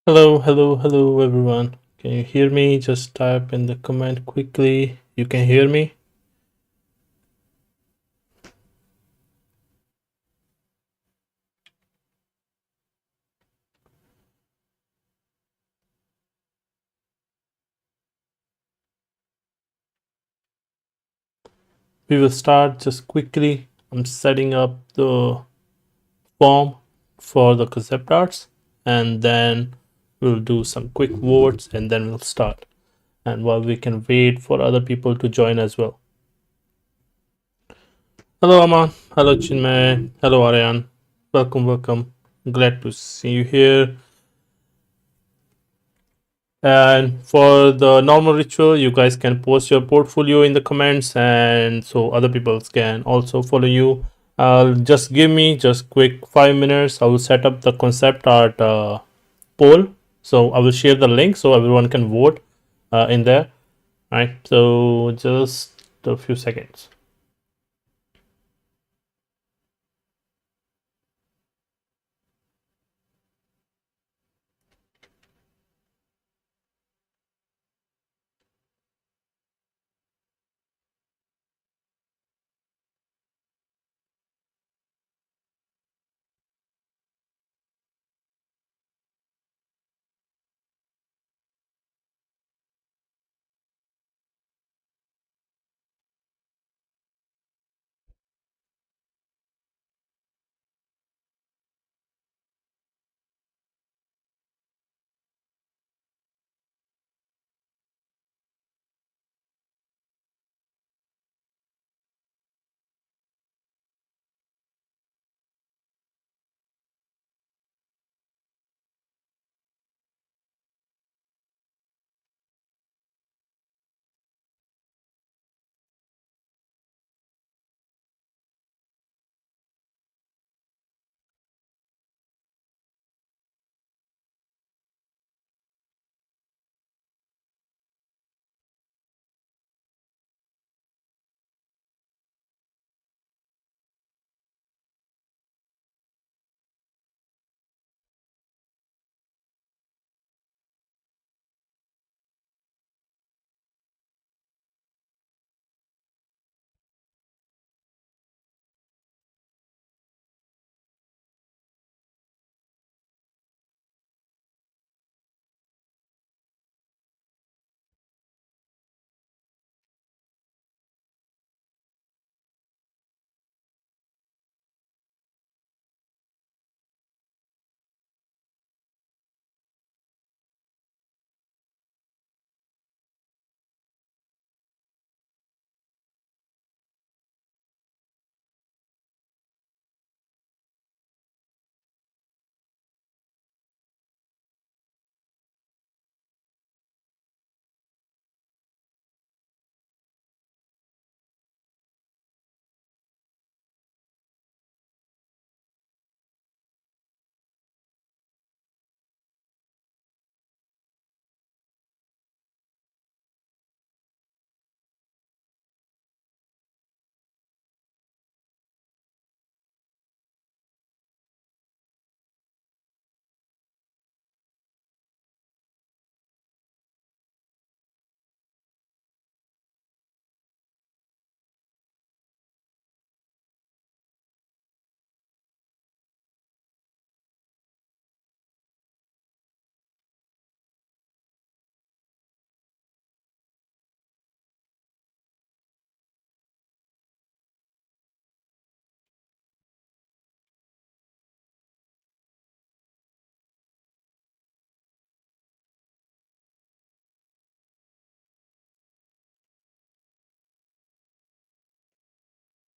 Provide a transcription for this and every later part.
Hello, everyone. Can you hear me? Just type in the comment quickly. You can hear me? We will start just quickly. I'm setting up the form for the concept arts and then we'll do some quick votes and then we'll start. And while we can wait for other people to join as well. Hello, Aman. Hello, Chinmay. Hello, Aryan. Welcome. Glad to see you here. And for the normal ritual, you guys can post your portfolio in the comments, and so other people can also follow you. Just give me just quick 5 minutes. I will set up the concept art poll. So I will share the link so everyone can vote in there. Right. So just a few seconds.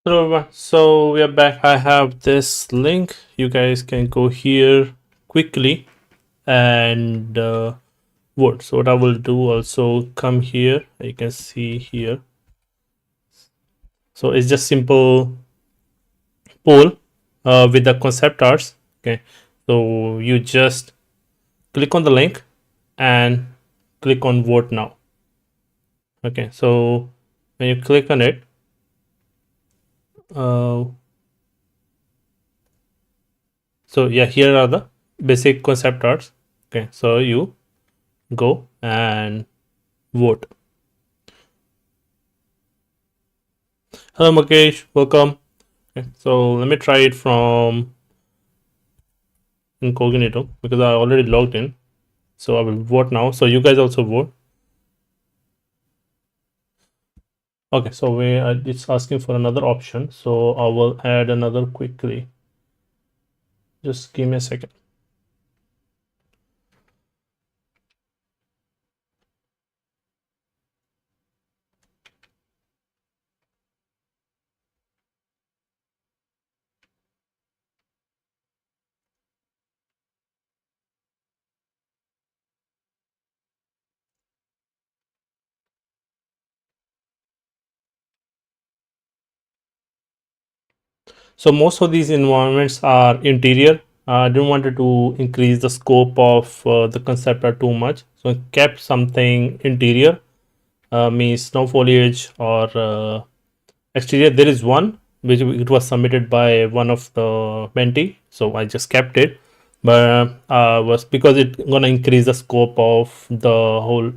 Hello, everyone. So we are back. I have this link. You guys can go here quickly and vote. So what I will do also come here. You can see here. So it's just simple poll with the concept arts. Okay. So you just click on the link and click on vote now. Okay. So when you click on it, so yeah, here are the basic concept arts. Okay, so you go and vote. Hello, Mukesh. Welcome. Okay, so let me try it from incognito because I already logged in. So I will vote now. So you guys also vote. Okay, so it's asking for another option. So I will add another quickly. Just give me a second. So most of these environments are interior. I didn't want to increase the scope of the concept too much, so I kept something interior, means snow foliage or exterior. There is one which it was submitted by one of the mentee, so I just kept it. But was because it gonna increase the scope of the whole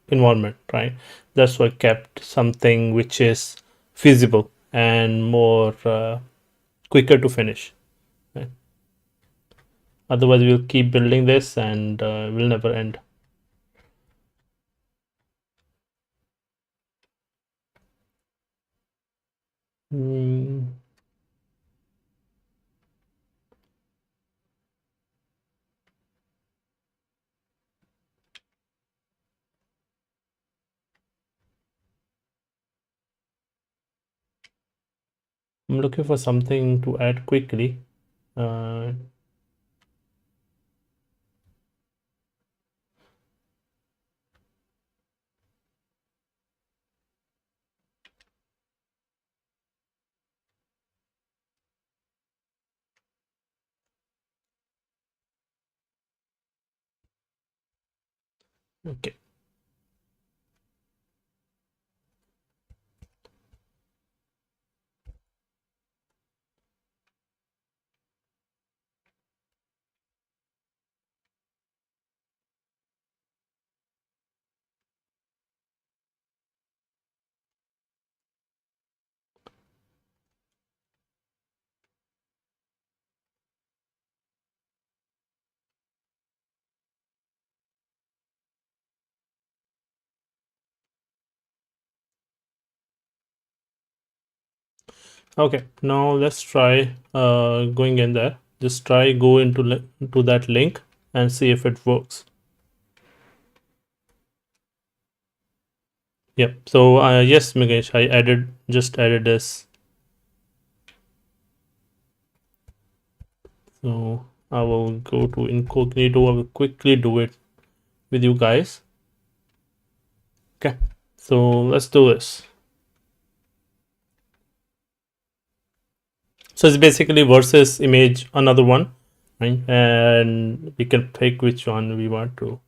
environment, right? That's why I kept something which is feasible and more quicker to finish. Right? Otherwise, we'll keep building this and will never end. Mm, I'm looking for something to add quickly. Uh, okay. Okay, now let's try going in there. Just try go into that link and see if it works. Yep. So yes, Mukesh, I just added this. So I will go to incognito. I will quickly do it with you guys. Okay. So let's do this. So it's basically versus image another one, right? And we can pick which one we want to.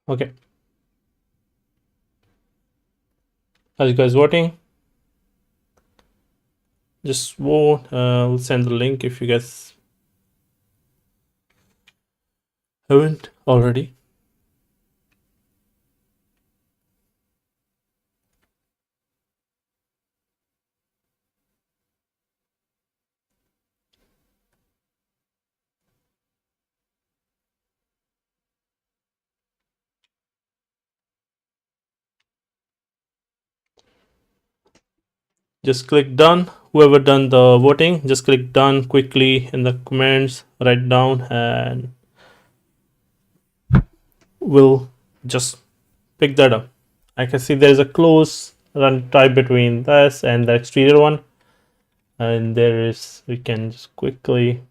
Okay. Are you guys voting? Just vote. We'll send the link if you guys haven't already. Just click done. Whoever done the voting, just click done quickly in the comments, write down, and we'll just pick that up. I can see there is a close run tie between this and the exterior one, and there is, we can just quickly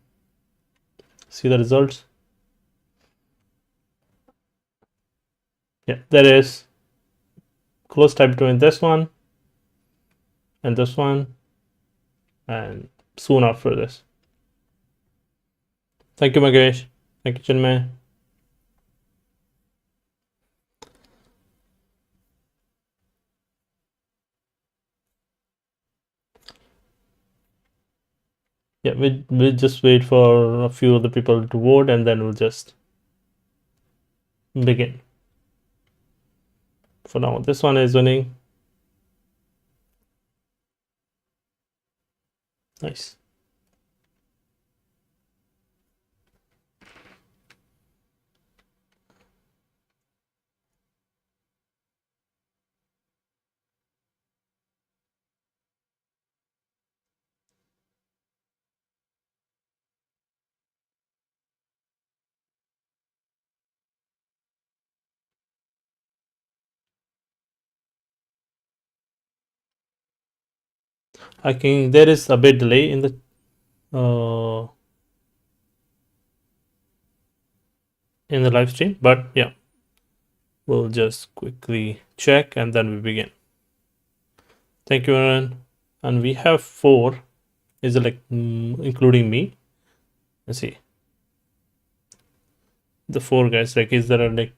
see the results. Yeah, there is close tie between this one and this one, and soon after this. Thank you, Magesh. Thank you, Chinmay. Yeah, we'll just wait for a few of the people to vote, and then we'll just begin. For now, this one is winning. Nice. I think there is a bit delay uh, in the live stream, but yeah, we'll just quickly check and then we begin. Thank you, Aaron. And we have 4. Is it like including me? Let's see. The 4 guys, like, is there a, like,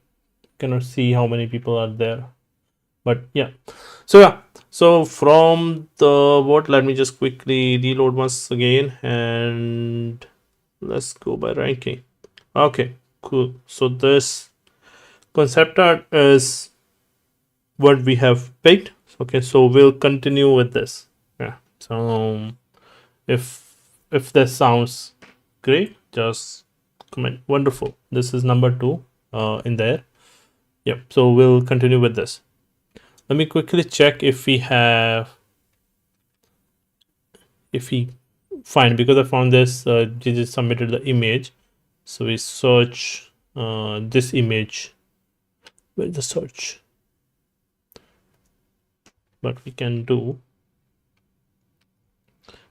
cannot see how many people are there, but yeah. So yeah, so from the what, let me just quickly reload once again, and let's go by ranking. Okay, cool. So this concept art is what we have picked. Okay, so we'll continue with this. Yeah, so if this sounds great, just comment wonderful. This is number 2 in there. Yep, so we'll continue with this. Let me quickly check if we have, if we find, because I found this, they just submitted the image. So we search this image with the search. What we can do,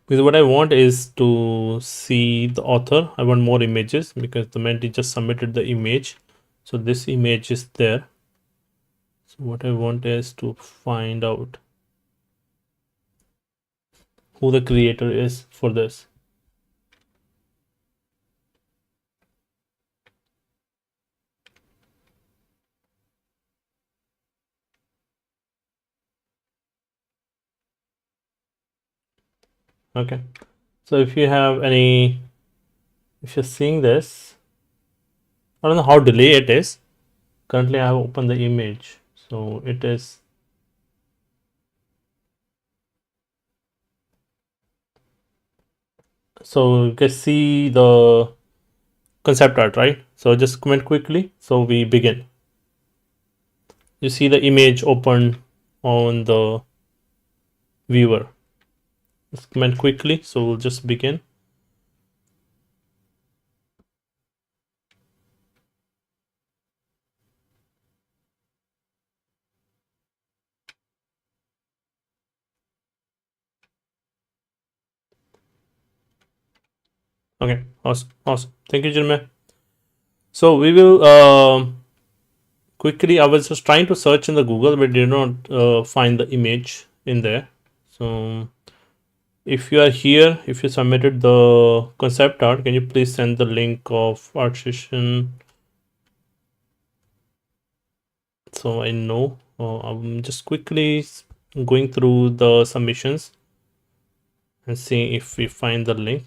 because what I want is to see the author. I want more images because the mentee just submitted the image. So this image is there. So what I want is to find out who the creator is for this. Okay, so if you have any, if you're seeing this, I don't know how delay it is. Currently I have opened the image, so it is, so you can see the concept art, right? So just comment quickly, so we begin. You see the image open on the viewer. Just comment quickly, so we'll just begin. Okay, awesome. Thank you, Jeremy. So we will quickly, I was just trying to search in the Google, but did not find the image in there. So if you are here, if you submitted the concept art, can you please send the link of art session, so I know. I'm just quickly going through the submissions and seeing if we find the link.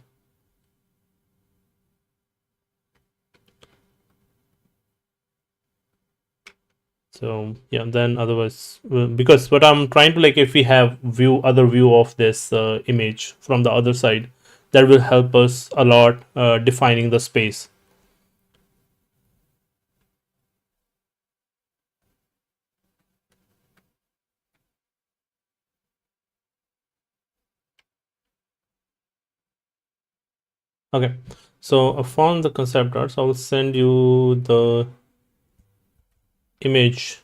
So yeah, then otherwise, because what I'm trying to, like, if we have other view of this image from the other side, that will help us a lot defining the space. Okay, so I found the concept art, so I will send you the image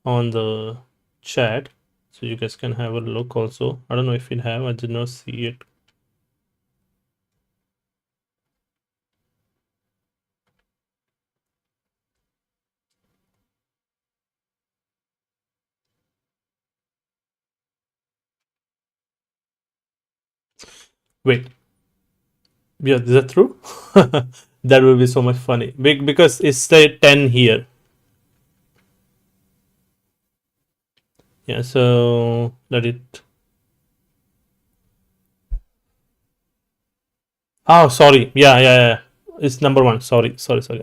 on the chat so you guys can have a look also. I don't know if you have, I did not see it. Wait, yeah, is that true? That will be so much funny. Because it's say 10 here. Yeah, so let it. Oh, sorry. Yeah. It's number one. Sorry.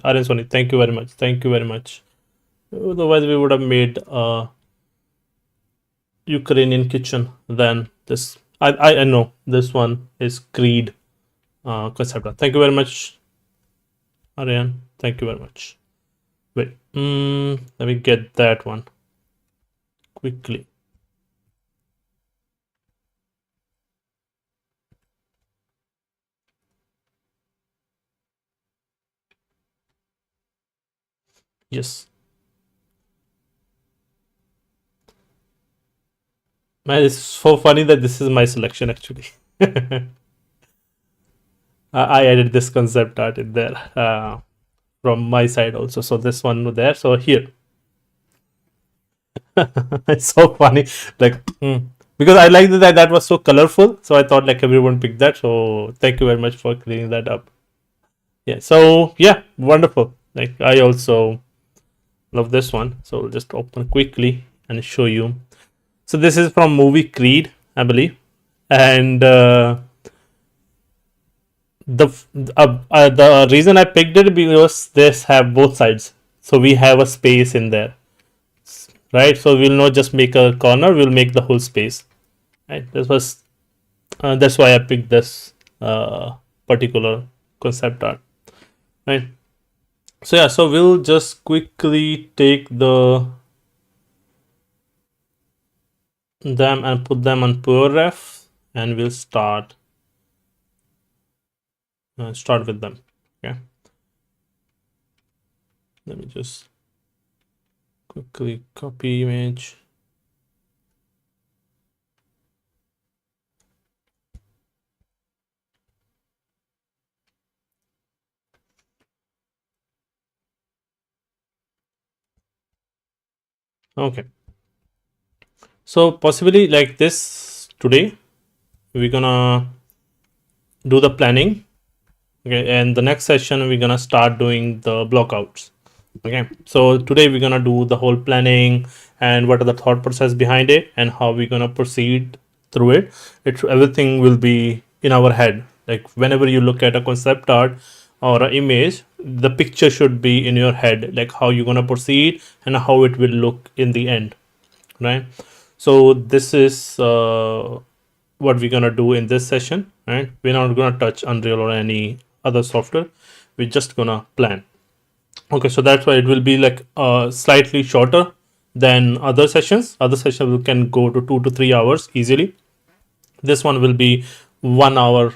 Aryan Sony, thank you very much. Thank you very much. Otherwise, we would have made a Ukrainian kitchen than this. I know this one is Creed concept. Thank you very much, Aryan. Thank you very much. Wait, let me get that one quickly. Yes. Man, it's so funny that this is my selection actually. I added this concept art in there from my side also. So this one there. So here, it's so funny. Like, because I like that was so colorful. So I thought like everyone picked that. So thank you very much for cleaning that up. Yeah. So yeah, wonderful. Like I also love this one. So we'll just open quickly and show you. So this is from movie Creed, I believe, and the reason I picked it because this have both sides, so we have a space in there, right? So we'll not just make a corner; we'll make the whole space. Right? This was that's why I picked this particular concept art, right? So yeah, so we'll just quickly take them and put them on pure ref, and we'll start with them. Okay, let me just quickly copy image. Okay, so possibly like this today we're gonna do the planning. Okay, and the next session we're gonna start doing the blockouts. Okay, so today we're gonna do the whole planning and what are the thought process behind it and how we're gonna proceed through it. Everything will be in our head. Like whenever you look at a concept art or an image, the picture should be in your head, like how you're gonna proceed and how it will look in the end, right? So this is what we're gonna do in this session, right? We're not gonna touch Unreal or any other software. We're just gonna plan. Okay, so that's why it will be like slightly shorter than other sessions. Other sessions can go to 2 to 3 hours easily. This one will be 1 hour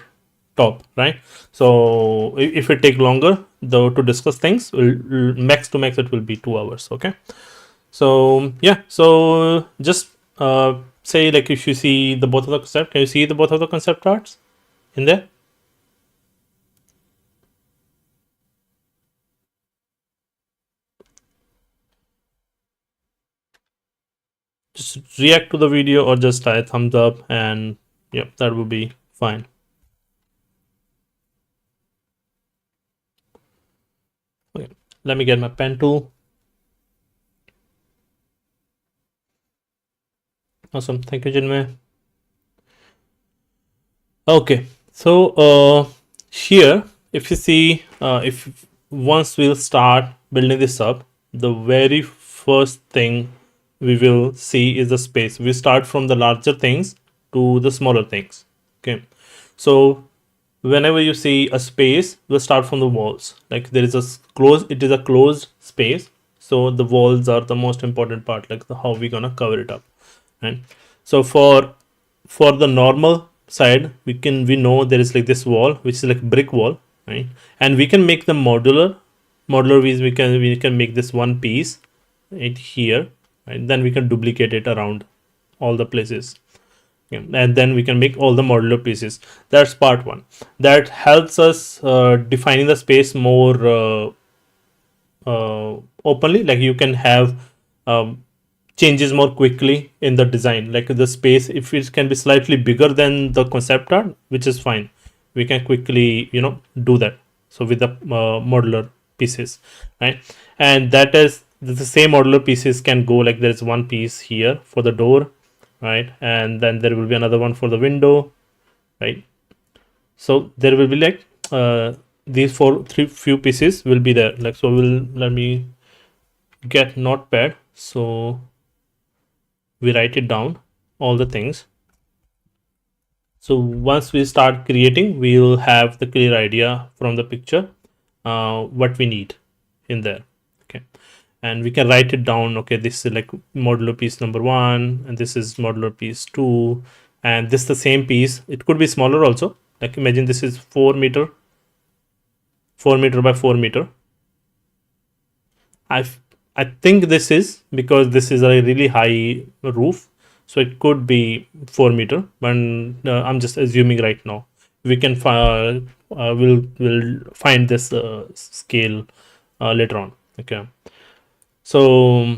top, right? So if it take longer though to discuss things, max to max it will be 2 hours. Okay, so yeah, so just say like if you see the both of the concept, can you see the both of the concept arts in there? Just react to the video or just type thumbs up, and yep, that will be fine. Okay, let me get my pen tool. Awesome, thank you, Jinmay. Okay, so here if you see if once we'll start building this up, the very first thing we will see is the space. We start from the larger things to the smaller things. Okay, so whenever you see a space, we'll start from the walls. Like there is it is a closed space, so the walls are the most important part, like how we gonna cover it up. Right, so for the normal side, we know there is like this wall which is like brick wall, right? And we can make the modular ways. We can make this one piece right here, right? Then we can duplicate it around all the places. Yeah, and then we can make all the modular pieces. That's part one. That helps us defining the space more openly. Like you can have um, changes more quickly in the design. Like the space, if it can be slightly bigger than the concept art, which is fine, we can quickly do that. So with the modular pieces, right? And that is the same modular pieces can go like there's one piece here for the door, right? And then there will be another one for the window, right? So there will be like these few pieces will be there. Like, so let me get notepad, so we write it down, all the things. So once we start creating, we will have the clear idea from the picture what we need in there. Okay, and we can write it down. Okay, this is like modular piece number 1, and this is modular piece 2, and this is the same piece. It could be smaller also. Like imagine this is 4 meter by 4 meter. I think this is because this is a really high roof, so it could be 4 meter, but I'm just assuming right now. We can we'll find this scale later on. Okay, so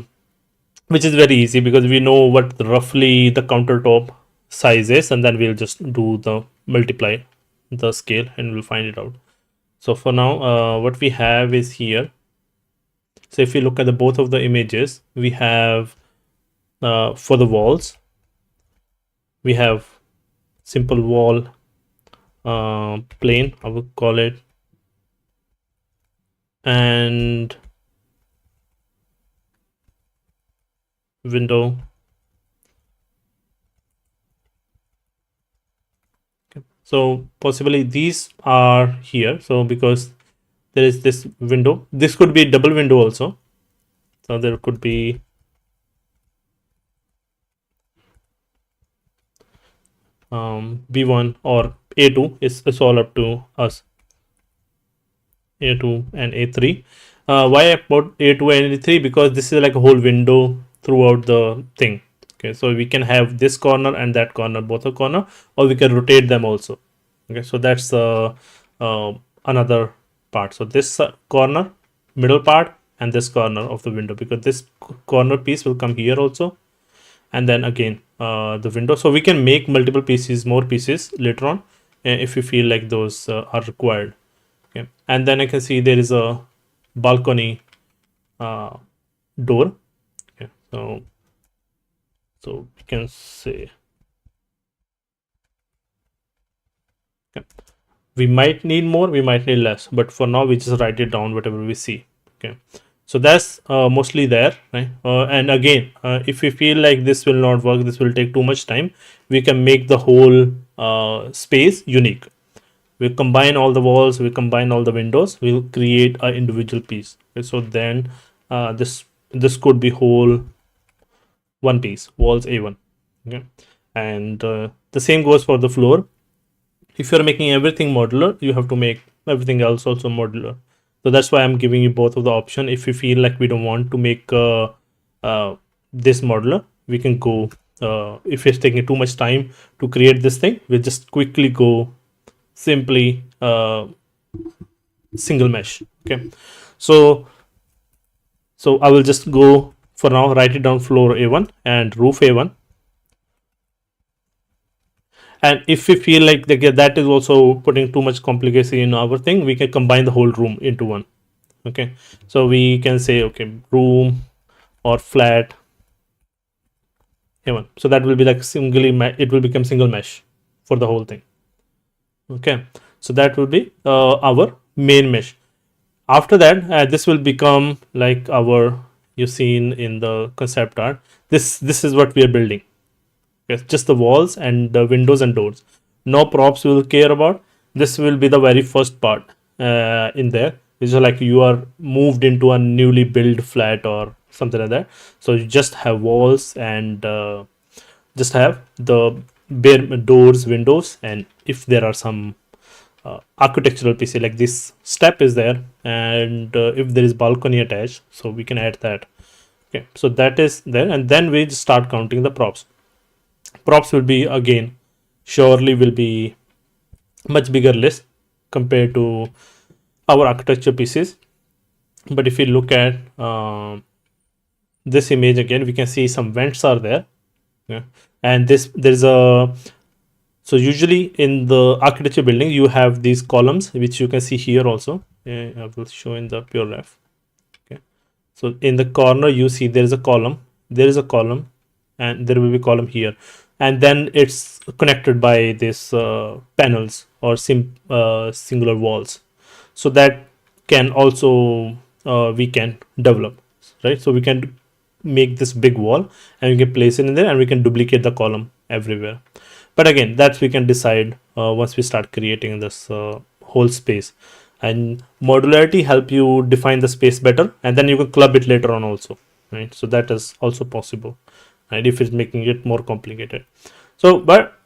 which is very easy because we know what roughly the countertop size is, and then we'll just do the multiply the scale and we'll find it out. So for now, what we have is here. So if you look at the both of the images, we have for the walls, we have simple wall plane, I would call it, and window. Okay. So possibly these are here. So because there is this window, this could be double window also. So there could be B1 or A2 is all up to us. A2 and A3. Why about A2 and A3? Because this is like a whole window throughout the thing. Okay, so we can have this corner and that corner, both a corner, or we can rotate them also. Okay, so that's another part. So this corner, middle part, and this corner of the window, because this corner piece will come here also, and then again the window. So we can make multiple pieces, more pieces later on if we feel like those are required. Okay, and then I can see there is a balcony door. Okay, so we can say, okay, we might need more, we might need less, but for now we just write it down whatever we see. Okay, so that's mostly there, right? And again, if we feel like this will not work, this will take too much time, we can make the whole space unique. We combine all the walls, we combine all the windows, we'll create an individual piece. Okay, so then this could be whole one piece, walls A1. Okay, and the same goes for the floor. If you're making everything modular, you have to make everything else also modular. So that's why I'm giving you both of the option. If you feel like we don't want to make this modular, we can go, if it's taking too much time to create this thing, we'll just quickly go simply single mesh. Okay, so I will just go for now, write it down, floor A1 and roof A1. And if we feel like that is also putting too much complexity in our thing, we can combine the whole room into one. Okay, so we can say, okay, room or flat A1. So that will be like it will become single mesh for the whole thing. Okay, so that will be our main mesh. After that, this will become like our, you've seen in the concept art, this is what we are building. Okay, just the walls and the windows and doors. No props we will care about. This will be the very first part in there. It's like you are moved into a newly built flat or something like that. So you just have walls and just have the bare doors, windows, and if there are some architectural piece like this step is there, and if there is balcony attached, so we can add that. Okay, so that is there, and then we start counting the props. Props will be again surely will be much bigger list compared to our architecture pieces. But if you look at this image again, we can see some vents are there. Yeah. And there's a, so usually in the architecture building you have these columns which you can see here also. I will show in the pure ref. Okay, so in the corner you see there is a column, there is a column, and there will be column here, and then it's connected by this panels or singular walls. So that can also we can develop, right? So we can make this big wall and we can place it in there, and we can duplicate the column everywhere. But again, that's we can decide once we start creating this whole space. And modularity help you define the space better, and then you can club it later on also, right? So that is also possible, right, if it's making it more complicated. So but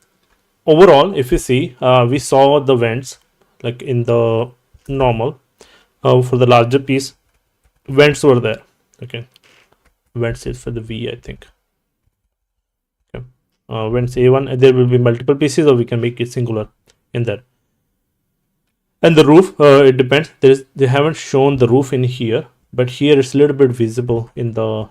overall, if you see, we saw the vents like in the normal for the larger piece, vents were there. Okay, vents is for the V, I think. Okay, vents A1, there will be multiple pieces, or we can make it singular in there. And the roof, it depends. They haven't shown the roof in here, but here it's a little bit visible in the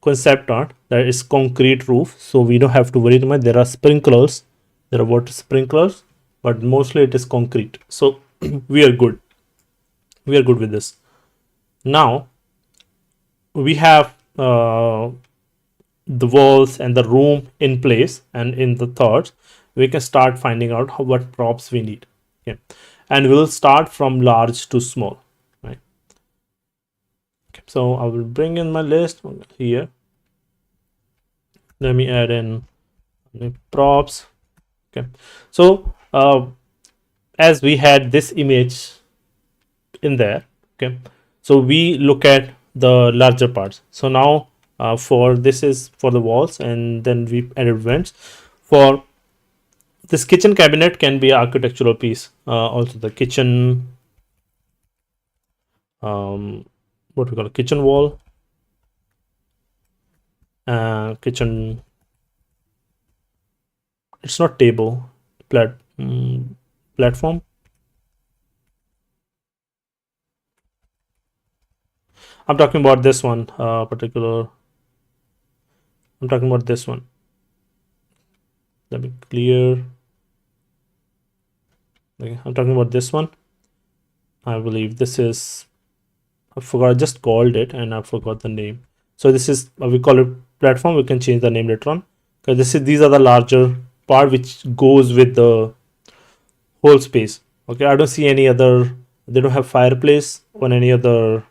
concept art. That is concrete roof, so we don't have to worry too much. There are sprinklers, there are water sprinklers, but mostly it is concrete. So we are good. We are good with this. Now we have the walls and the room in place, and in the thoughts we can start finding out what props we need. Okay, and we'll start from large to small, right? Okay, so I will bring in my list here. Let me add in props. Okay, so as we had this image in there, okay, so we look at the larger parts. So now for this is for the walls, and then we added vents. For this kitchen cabinet can be an architectural piece. Also the kitchen, what we call a kitchen wall, kitchen. It's not table, platform. I'm talking about this one particular. I'm talking about this one. Let me clear. Okay, I'm talking about this one. I believe this is, I forgot, I just called it and I forgot the name. So this is, we call it platform. We can change the name later on. Because these are the larger part which goes with the whole space. Okay, I don't see any other, they don't have fireplace on any other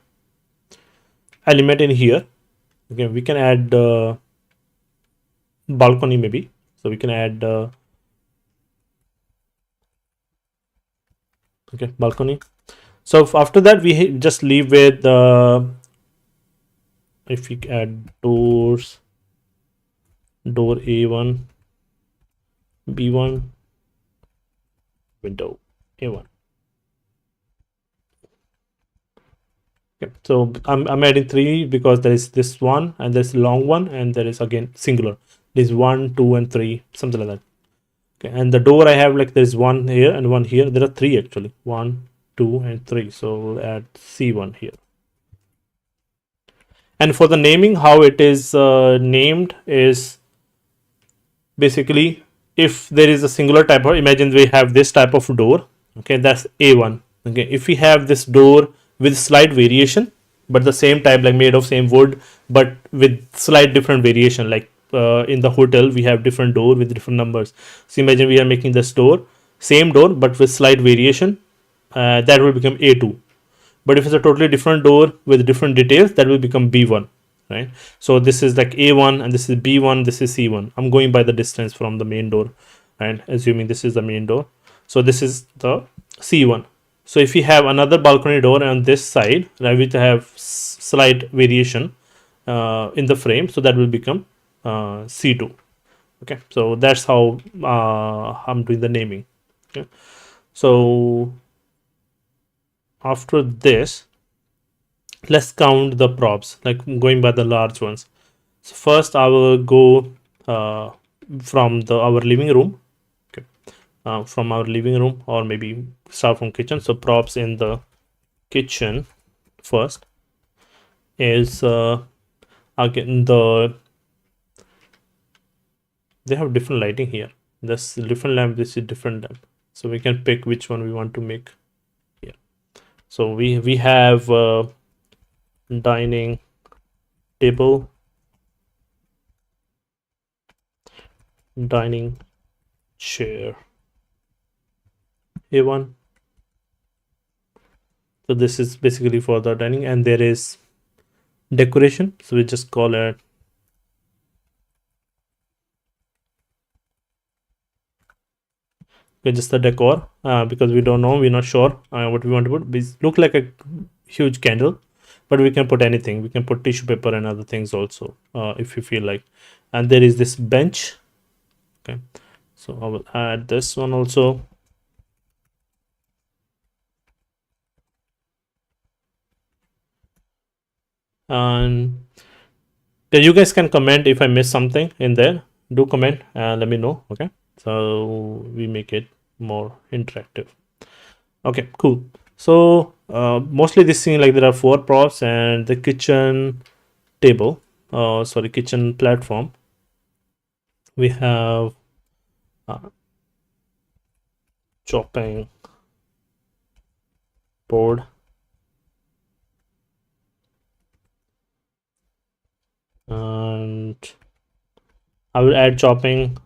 element in here. Okay, we can add balcony maybe. So we can add okay, balcony. So after that we just leave with if we add doors, door A1, B1, window A1. Okay, so I'm adding 3 because there is this one, and there's a long one, and there is again singular. There's 1, 2, and 3, something like that. Okay, and the door I have, like there's 1 here and 1 here. There are 3 actually, 1, 2, and 3. So we'll add C1 here. And for the naming, how it is named is basically, if there is a singular type of, imagine we have this type of door. Okay, that's A1. Okay, if we have this door with slight variation, but the same type, like made of same wood, but with slight different variation, like in the hotel we have different door with different numbers. So imagine we are making this door, same door but with slight variation, that will become A2. But if it's a totally different door with different details, that will become B1, right? So this is like A1, and this is B1, this is C1. I'm going by the distance from the main door, and assuming this is the main door, so this is the C1. So if we have another balcony door on this side, right, which have slight variation in the frame, so that will become C2. Okay, so that's how I'm doing the naming. Okay, so after this, let's count the props, like going by the large ones. So first I will go uh, from the our living room. Okay, from our living room, or maybe start from kitchen. So props in the kitchen first is again they have different lighting here. This different lamp, this is different lamp, so we can pick which one we want to make here. So we have dining table, dining chair, A1. So this is basically for the dining, and there is decoration, so we just call it just the decor, because we don't know, we're not sure what we want to put. We look like a huge candle, but we can put anything. We can put tissue paper and other things also, if you feel like. And there is this bench. Okay, so I will add this one also. And you guys can comment if I miss something in there. Do comment and let me know. Okay, so we make it more interactive. Okay, cool. So mostly this thing, like there are four props and the kitchen table, sorry, kitchen platform. We have uh, chopping board, and I will add chopping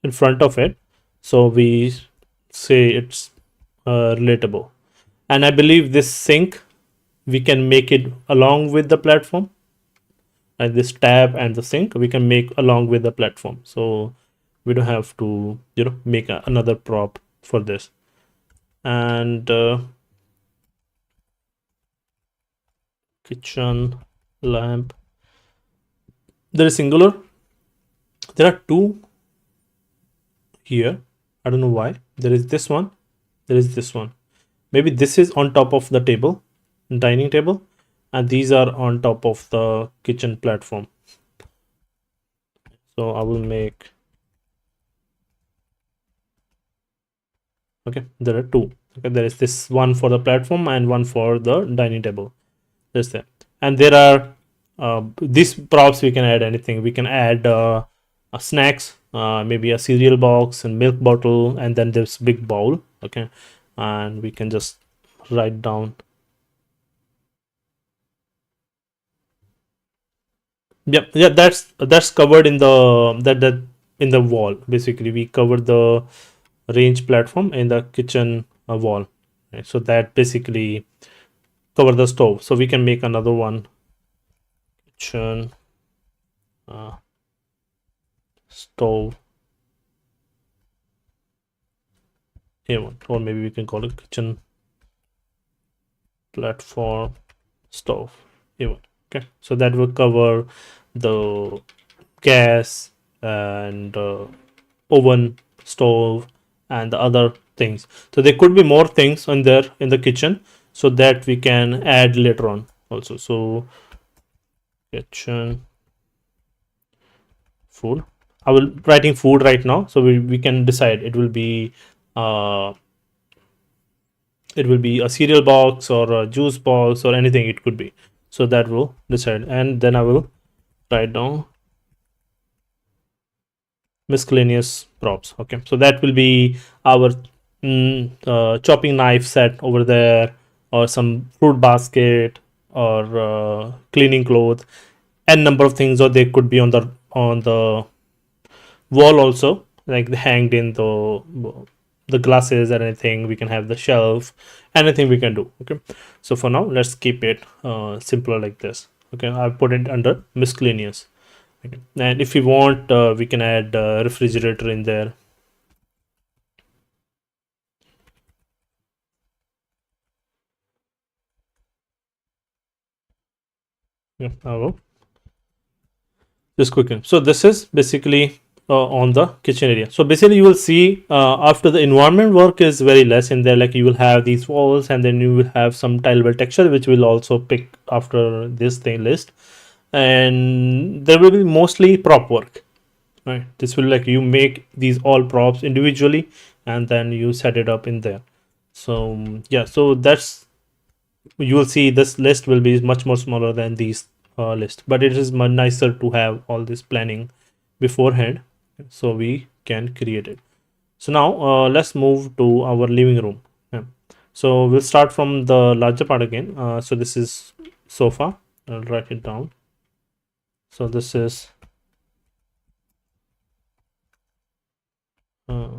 in front of it, so we say it's relatable. And I believe this sink, we can make it along with the platform, and this tab and the sink we can make along with the platform, so we don't have to make another prop for this. And kitchen lamp, there is singular, there are two here. I don't know why. There is this one, there is this one. Maybe this is on top of the table, dining table, and these are on top of the kitchen platform. So I will make, okay, there are two. Okay, there is this one for the platform and one for the dining table. There's that. And there are these props, we can add anything. We can add snacks, maybe a cereal box and milk bottle, and then this big bowl. Okay, and we can just write down. Yeah, yeah, that's covered in the that in the wall. Basically, we cover the range platform in the kitchen wall. Right? So that basically cover the stove. So we can make another one, kitchen uh, stove A1, or maybe we can call it kitchen platform stove A1. Okay, so that will cover the gas and oven, stove, and the other things. So there could be more things on there in the kitchen, so that we can add later on also. So kitchen food, I will writing food right now, so we can decide uh it will be a cereal box or a juice box or anything it could be. So that will decide, and then I will write down miscellaneous props. Okay, so that will be our chopping knife set over there, or some fruit basket, or cleaning cloth, and number of things. Or they could be on the wall also, like hanged in the glasses or anything. We can have the shelf, anything we can do. Okay, so for now let's keep it simpler like this. Okay, I've put it under miscellaneous. Okay. And if we want, we can add refrigerator in there. Yeah, I will. just quickly. So this is basically on the kitchen area. So basically you will see after the environment work is very less in there, like you will have these walls and then you will have some tileable texture which will also pick after this thing list, and there will be mostly prop work, right? This will like you make these all props individually and then you set it up in there. So yeah, so that's, you will see this list will be much more smaller than these list, but it is much nicer to have all this planning beforehand so we can create it. So now let's move to our living room. Yeah. So we'll start from the larger part again. So this is sofa. I'll write it down. So this is uh,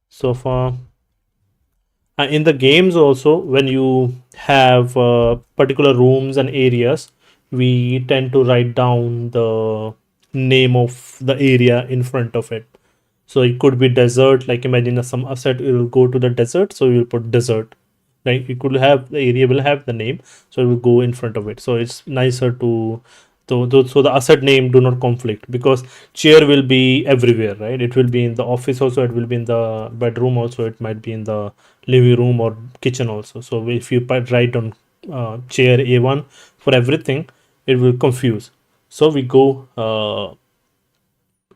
sofa. In the games also, when you have particular rooms and areas, we tend to write down the name of the area in front of it. So it could be desert, like imagine some asset it will go to the desert, so you will put desert, right? You could have the area will have the name, so it will go in front of it. So it's nicer so the asset name do not conflict, because chair will be everywhere, right? It will be in the office also, it will be in the bedroom also, it might be in the living room or kitchen also. So if you write on chair A1 for everything, it will confuse. So we go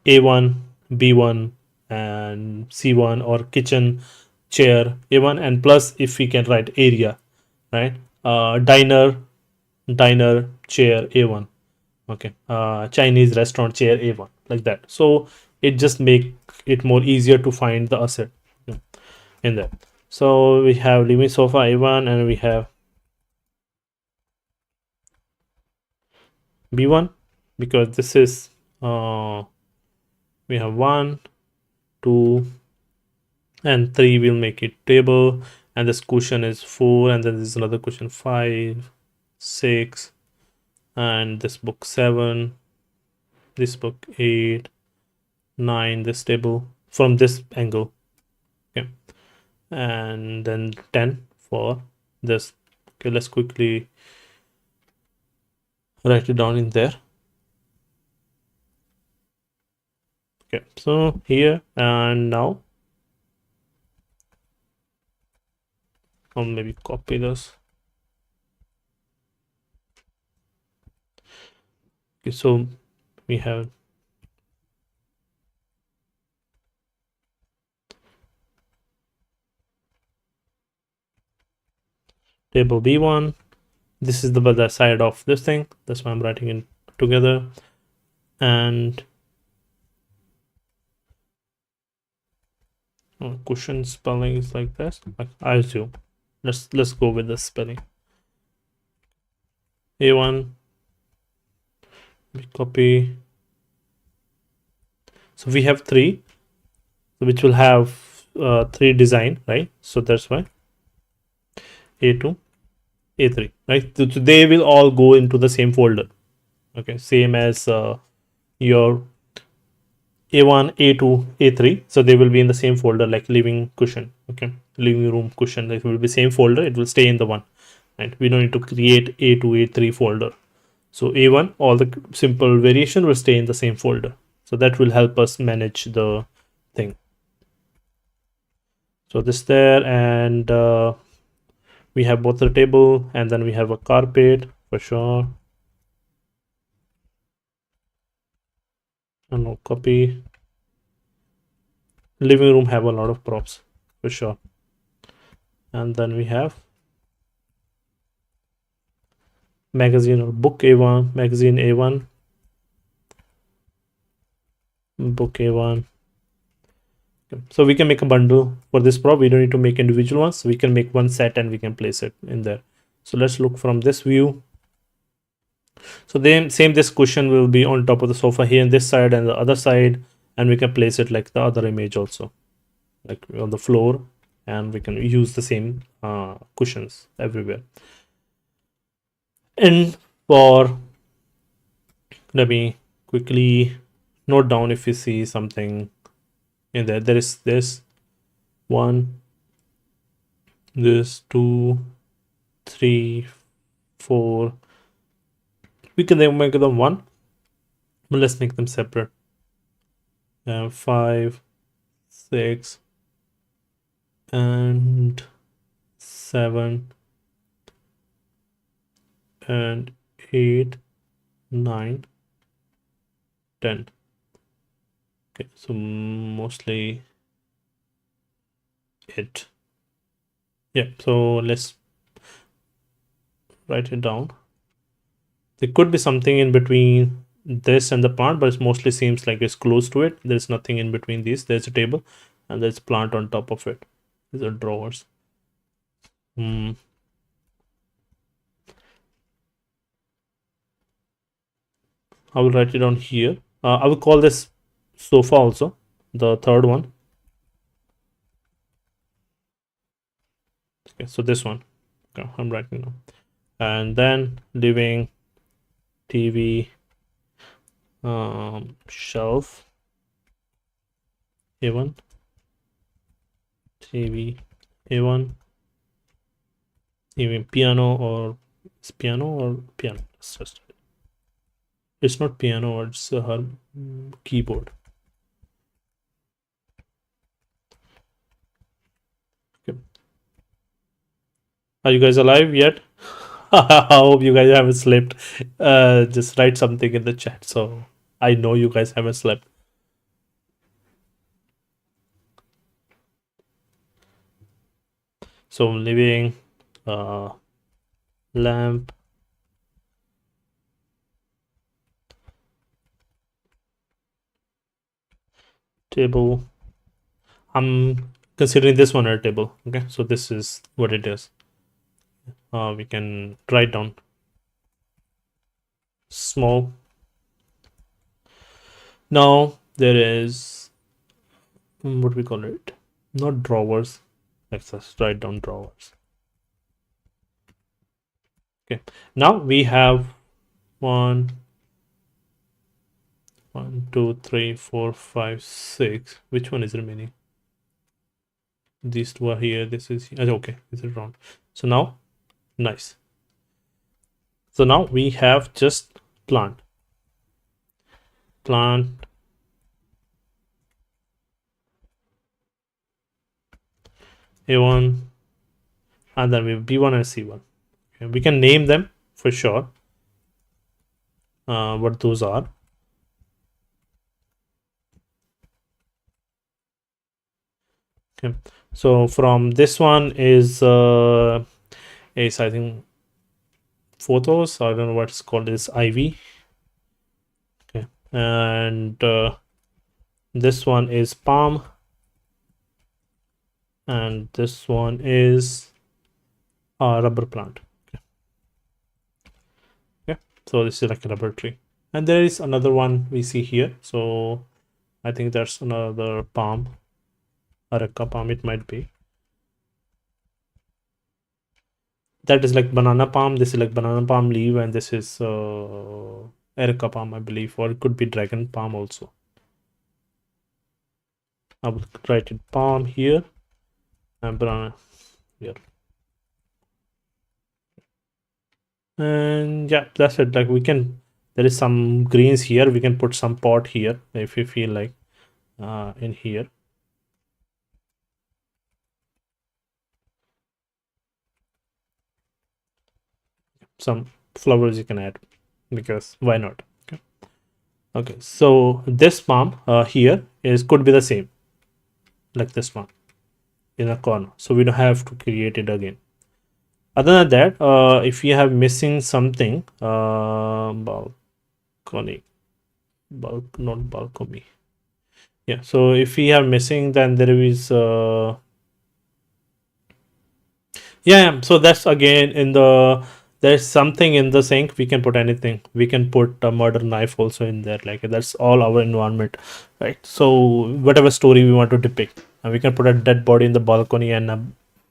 A1, B1, and C1, or kitchen, chair, A1, and plus if we can write area, right? Diner, chair, A1. Okay. Chinese restaurant, chair, A1, like that. So it just make it more easier to find the asset, yeah, in there. So we have living sofa A1 and we have B1, because this is we have 1, 2, and 3 will make it table, and this cushion is 4, and then there's another cushion 5, 6, and this book 7, this book 8, 9, this table from this angle, okay, and then 10 for this. Okay, let's quickly write it down in there. Okay, so here and now I'll maybe copy this. Okay, so we have table B1. This is the other side of this thing. That's why I'm writing it together. And cushion spelling is like this. Like I assume. Let's go with the spelling. A1. We copy. So we have 3, which will have 3 design, right? So that's why A2, A3, right? So they will all go into the same folder. Okay, same as your A1, A2, A3. So they will be in the same folder, like living cushion. Okay, living room cushion. It will be same folder. It will stay in the one, right? We don't need to create A2, A3 folder. So A1, all the simple variation will stay in the same folder. So that will help us manage the thing. So this there, and we have both the table, and then we have a carpet for sure. And no copy. Living room have a lot of props for sure. And then we have magazine or book A1, magazine A1, book A1. So we can make a bundle for this prop. We don't need to make individual ones. We can make one set and we can place it in there. So let's look from this view. So then same, this cushion will be on top of the sofa here on this side and the other side, and we can place it like the other image also, like on the floor, and we can use the same cushions everywhere. And for, let me quickly note down if you see something in there. There is this 1, this 2, 3, 4. We can then make them 1, let's make them separate. 5, 6, and 7, and 8, 9, 10. Okay, so mostly it. Yeah, so let's write it down. There could be something in between this and the plant, but it mostly seems like it's close to it. There's nothing in between these. There's a table and there's plant on top of it. These are drawers. I will write it down here. I will call this sofa also, the third one. Okay, so this one. Okay, I'm writing now. And then living, TV, shelf, A1, TV, A1, even piano, or it's piano or piano. It's not piano, it's her keyboard. Okay. Are you guys alive yet? I hope you guys haven't slept. Just write something in the chat so I know you guys haven't slept. So living, lamp, table. I'm considering this one a table. Okay, so this is what it is. We can write down small. Now there is what we call it, not drawers. Let's just write down drawers. Okay, now we have 1, 2, 3, 4, 5, 6. Which one is remaining? These two are here. This is okay. This is round. So now, nice. So now we have just plant, A1, and then we have B1 and C1. Okay, we can name them for sure. What those are. Okay, so from this one is I think photos. I don't know what it's called. Is IV. Okay, and this one is palm, and this one is a rubber plant. Okay, so this is like a rubber tree, and there is another one we see here. So I think that's another palm. Areca palm, it might be. That is like banana palm. This is like banana palm leaf, and this is Areca palm, I believe, or it could be dragon palm also. I will write it palm here and banana here. And yeah, that's it. Like we can, there is some greens here. We can put some pot here if you feel like in here. Some flowers you can add because why not? Okay, so this palm here is could be the same like this one in a corner, so we don't have to create it again. Other than that, if you have missing something, balcony, not balcony. Yeah, so if we are missing, then there is yeah, so that's again in the, there's something in the sink. We can put anything. We can put a murder knife also in there. Like that's all our environment, right? So whatever story we want to depict, and we can put a dead body in the balcony and a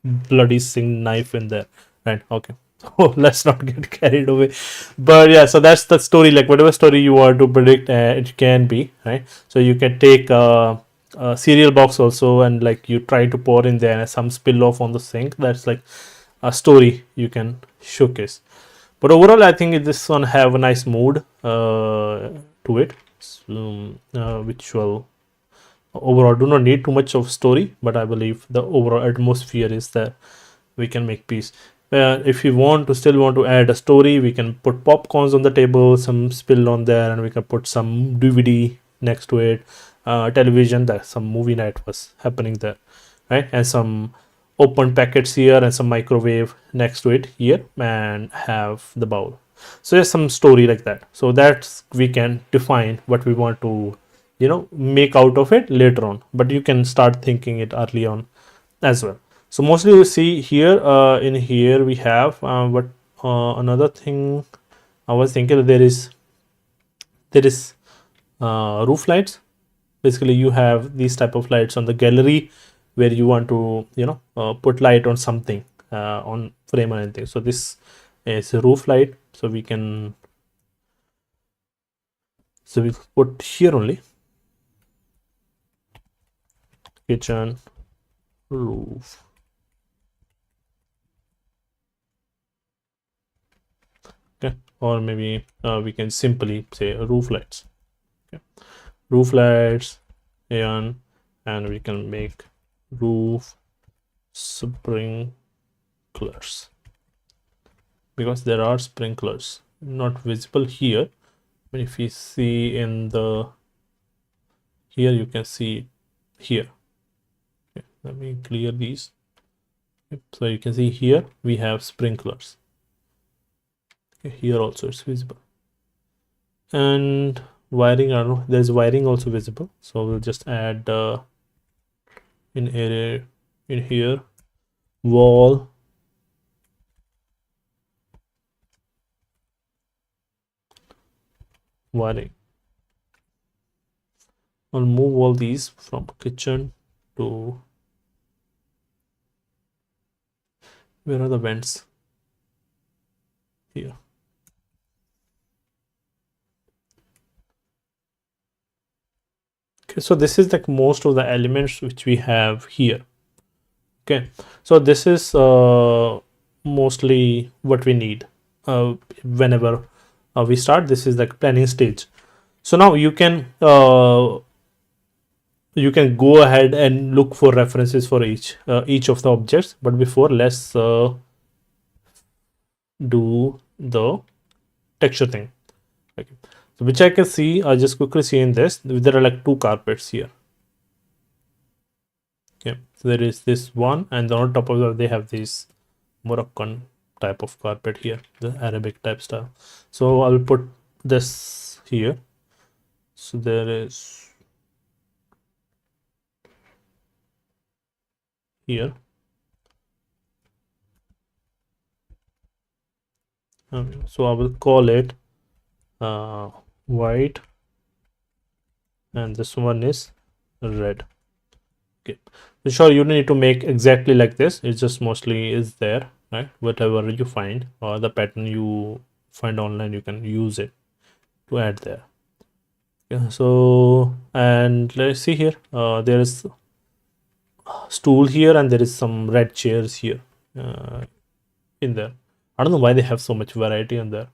bloody sing knife in there, right? Okay. Oh, let's not get carried away. But yeah, so that's the story. Like whatever story you want to predict, it can be, right? So you can take a cereal box also, and like you try to pour in there and some spill off on the sink. That's like a story you can showcase. But overall, I think this one have a nice mood to it. which will overall do not need too much of story, but I believe the overall atmosphere is there. We can make peace. If you want to still want to add a story, we can put popcorns on the table, some spill on there, and we can put some DVD next to it, television, that some movie night was happening there, right? And some open packets here and some microwave next to it here, and have the bowl. So there's some story like that. So that's we can define what we want to make out of it later on, but you can start thinking it early on as well. So mostly you see here, in here we have but another thing I was thinking that there is roof lights. Basically you have these type of lights on the gallery where you want to put light on something, on frame or anything. So this is a roof light, so we put here only kitchen roof. Okay, or maybe we can simply say roof lights. Okay, roof lights and we can make roof sprinklers, because there are sprinklers not visible here, but if you see in the here, you can see here. Okay, let me clear these. Okay, so you can see here we have sprinklers. Okay, here also it's visible, and wiring, I don't know, there's wiring also visible, so we'll just add in area in here wall wiring. I'll move all these from kitchen to where are the vents here. Okay, so this is like most of the elements which we have here. Okay, so this is mostly what we need whenever we start. This is like planning stage. So now you can go ahead and look for references for each of the objects, but before, let's do the texture thing. Okay, so which I can see, I'll just quickly see in this, there are like two carpets here. Okay, so there is this one, and on top of that they have this Moroccan type of carpet here, the Arabic type style. So I'll put this here. So there is here. So I will call it white, and this one is red. Okay, so sure, you don't need to make exactly like this, it's just mostly is there, right? Whatever you find or the pattern you find online, you can use it to add there. Yeah, so, and let's see here, there is stool here, and there is some red chairs here in there. I don't know why they have so much variety in there.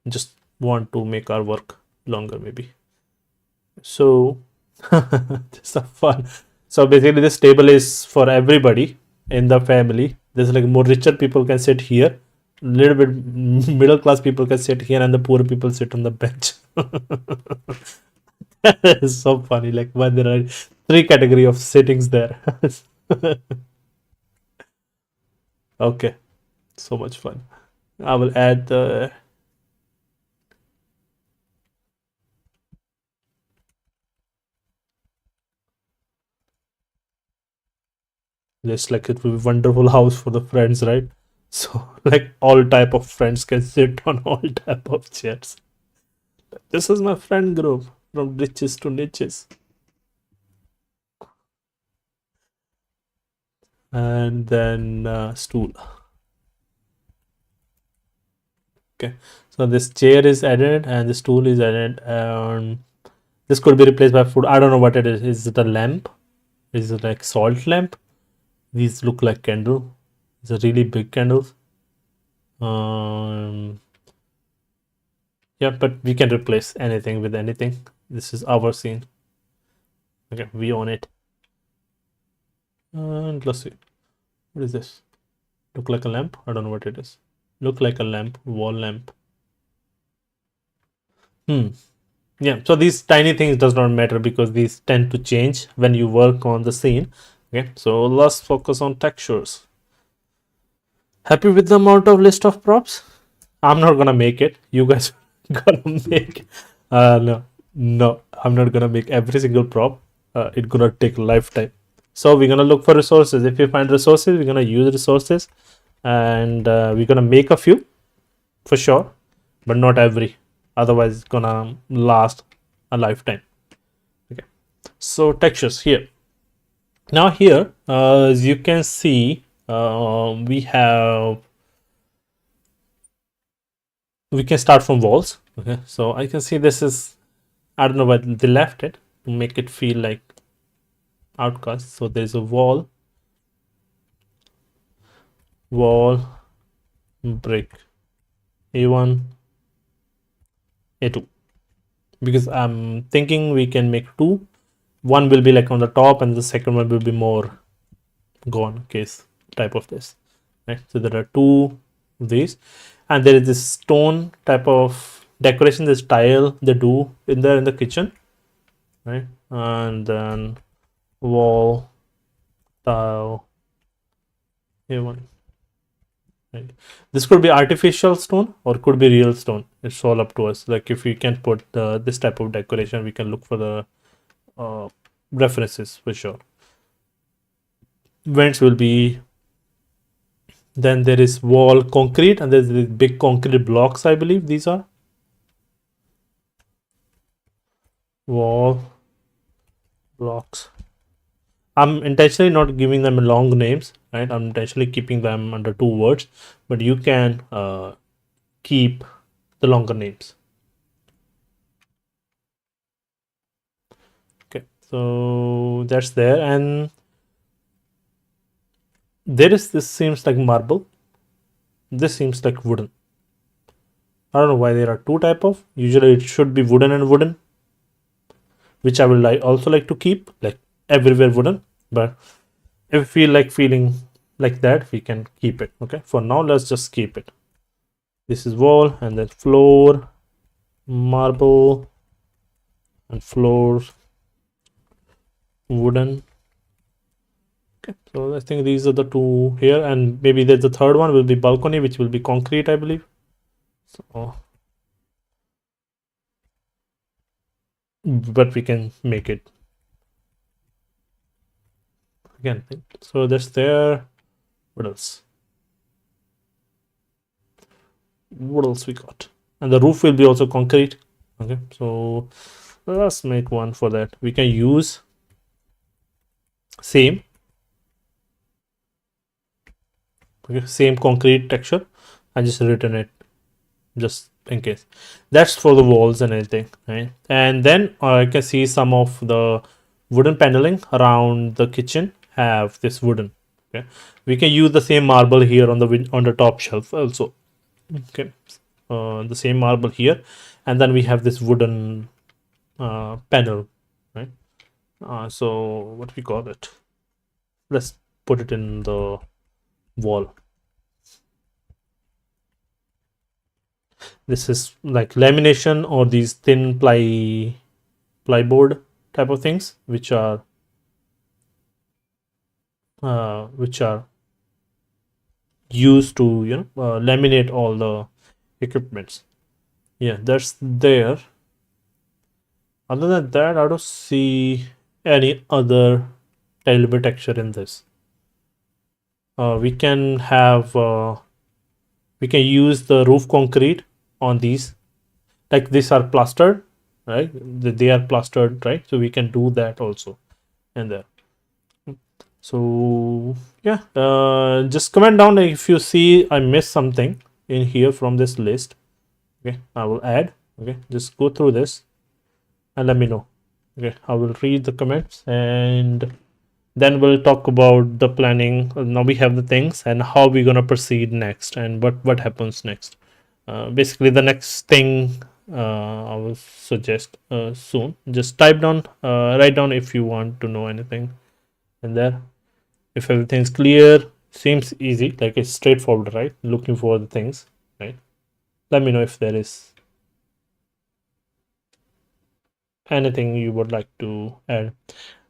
Just want to make our work longer, maybe. So just a fun. So basically this table is for everybody in the family. There's like more richer people can sit here, little bit middle class people can sit here, and the poor people sit on the bench. That is so funny, like why there are three category of sittings there. Okay, so much fun. I will add the just like it will be wonderful house for the friends, right? So like all type of friends can sit on all type of chairs. This is my friend group from riches to niches. And then stool. Okay, so this chair is added and the stool is added, and this could be replaced by food. I don't know what it is. Is it a lamp? Is it like salt lamp? These look like candle. It's a really big candles. Yeah, but we can replace anything with anything. This is our scene. Okay, we own it. And let's see. What is this? Look like a lamp? I don't know what it is. Look like a lamp, wall lamp. Yeah, so these tiny things does not matter because these tend to change when you work on the scene. Okay, so let's focus on textures. Happy with the amount of list of props? I'm not gonna make it. You guys gonna make. No, I'm not gonna make every single prop. It's gonna take lifetime. So we're gonna look for resources. If we find resources, we're gonna use resources, and we're gonna make a few for sure, but not every. Otherwise, it's gonna last a lifetime. Okay. So textures here. Now here, as you can see, we can start from walls. Okay, so I can see this is, I don't know why they left it to make it feel like outcast. So there's a wall brick, A1, A2, because I'm thinking we can make two. One will be like on the top and the second one will be more gone case type of this, right? So there are two of these, and there is this stone type of decoration, this tile they do in there in the kitchen, right? And then wall tile, A1, right? This could be artificial stone or could be real stone. It's all up to us. Like if we can put this type of decoration, we can look for the references for sure. Vents will be, then there is wall concrete and there's the big concrete blocks. I believe these are wall blocks. I'm intentionally not giving them long names, right? I'm intentionally keeping them under 2 words, but you can keep the longer names. Okay, so that's there, and there is, this seems like marble, this seems like wooden. I don't know why there are two type of, usually it should be wooden and wooden, which I will also like to keep, like everywhere wooden, but if we feel like feeling like that, we can keep it. Okay, for now let's just keep it. This is wall, and then floor marble, and floor wooden. Okay, so I think these are the two here, and maybe there's the third one will be balcony, which will be concrete, I believe. So but we can make it again. So that's there. What else we got? And the roof will be also concrete. Okay, so let's make one for that. We can use same concrete texture. I just written it just in case. That's for the walls and everything, right? And then I can see some of the wooden paneling around the kitchen have this wooden. Okay, we can use the same marble here on the top shelf also. Okay, the same marble here, and then we have this wooden panel, right? So what we call it? Let's put it in the wall. This is like lamination or these thin plyboard type of things, which are used to laminate all the equipments. Yeah, that's there. Other than that, I don't see any other tailor texture in this. We can use the roof concrete on these, like these are plastered, right? They are plastered, right? So we can do that also in there. So yeah, just comment down if you see I missed something in here from this list. Okay, I will add. Okay, just go through this and let me know. Okay, I will read the comments and then we'll talk about the planning. Now we have the things and how we're gonna proceed next and what happens next. Basically the next thing I will suggest soon. Just type down, write down if you want to know anything in there. If everything's clear, seems easy, like it's straightforward, right? Looking for the things, right? Let me know if there is anything you would like to add.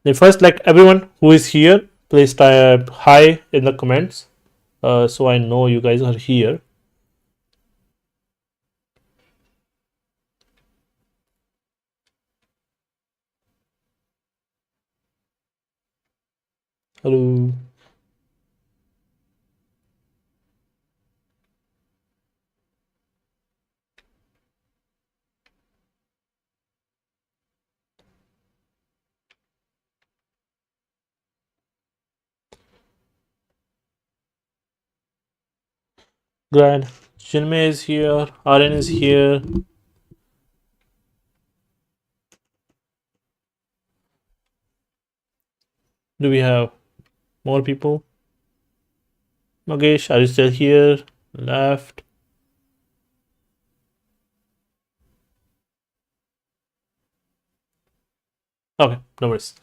The first, like everyone who is here, please type hi in the comments, so I know you guys are here. Hello. Glad Chinmay is here. Aryan is here. Do we have more people? Nagesh, are you still here? Left. Okay, no worries.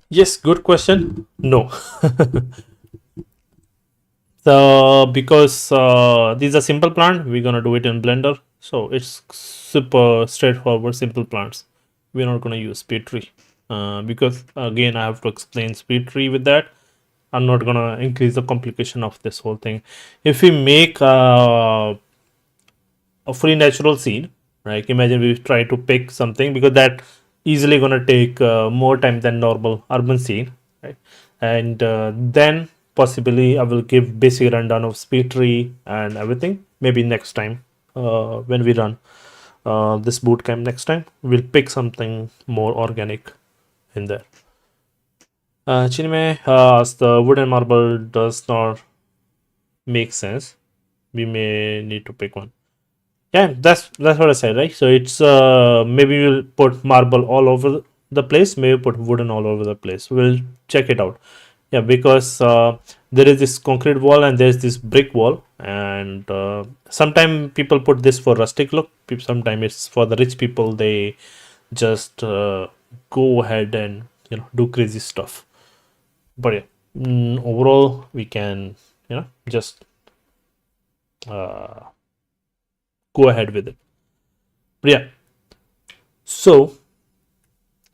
Yes, good question. No. So because these are simple plant, we're gonna do it in Blender. So it's super straightforward, simple plants. We're not gonna use speed tree because again I have to explain speed tree with that. I'm not gonna increase the complication of this whole thing. If we make a free natural scene, right? Imagine we try to pick something because that easily gonna take more time than normal urban scene, right? And then possibly I will give basic rundown of speed tree and everything. Maybe next time when we run this bootcamp next time, we'll pick something more organic in there. Chinmay, as the wood and marble does not make sense, we may need to pick one. Yeah, that's what I said, right? So it's maybe we'll put marble all over the place, maybe put wooden all over the place. We'll check it out. Yeah, because there is this concrete wall and there's this brick wall, and sometimes people put this for rustic look. Sometimes it's for the rich people. They just go ahead and do crazy stuff. But yeah, overall we can just uh, go ahead with it. But yeah, so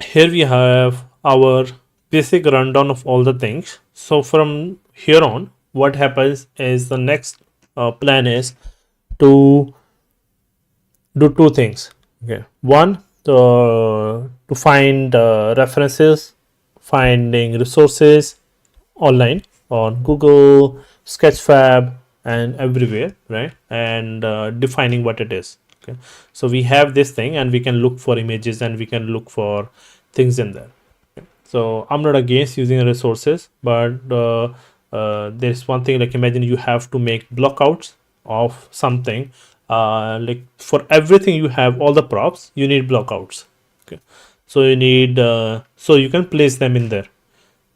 here we have our basic rundown of all the things. So from here on, what happens is the next plan is to do two things. Okay, one, to find references, finding resources online on Google, Sketchfab, and everywhere, right? And defining what it is. Okay, so we have this thing, and we can look for images, and we can look for things in there. Okay. So I'm not against using resources, but there's one thing, like imagine you have to make blockouts of something. Like for everything you have all the props, you need blockouts. Okay, so you need so you can place them in there,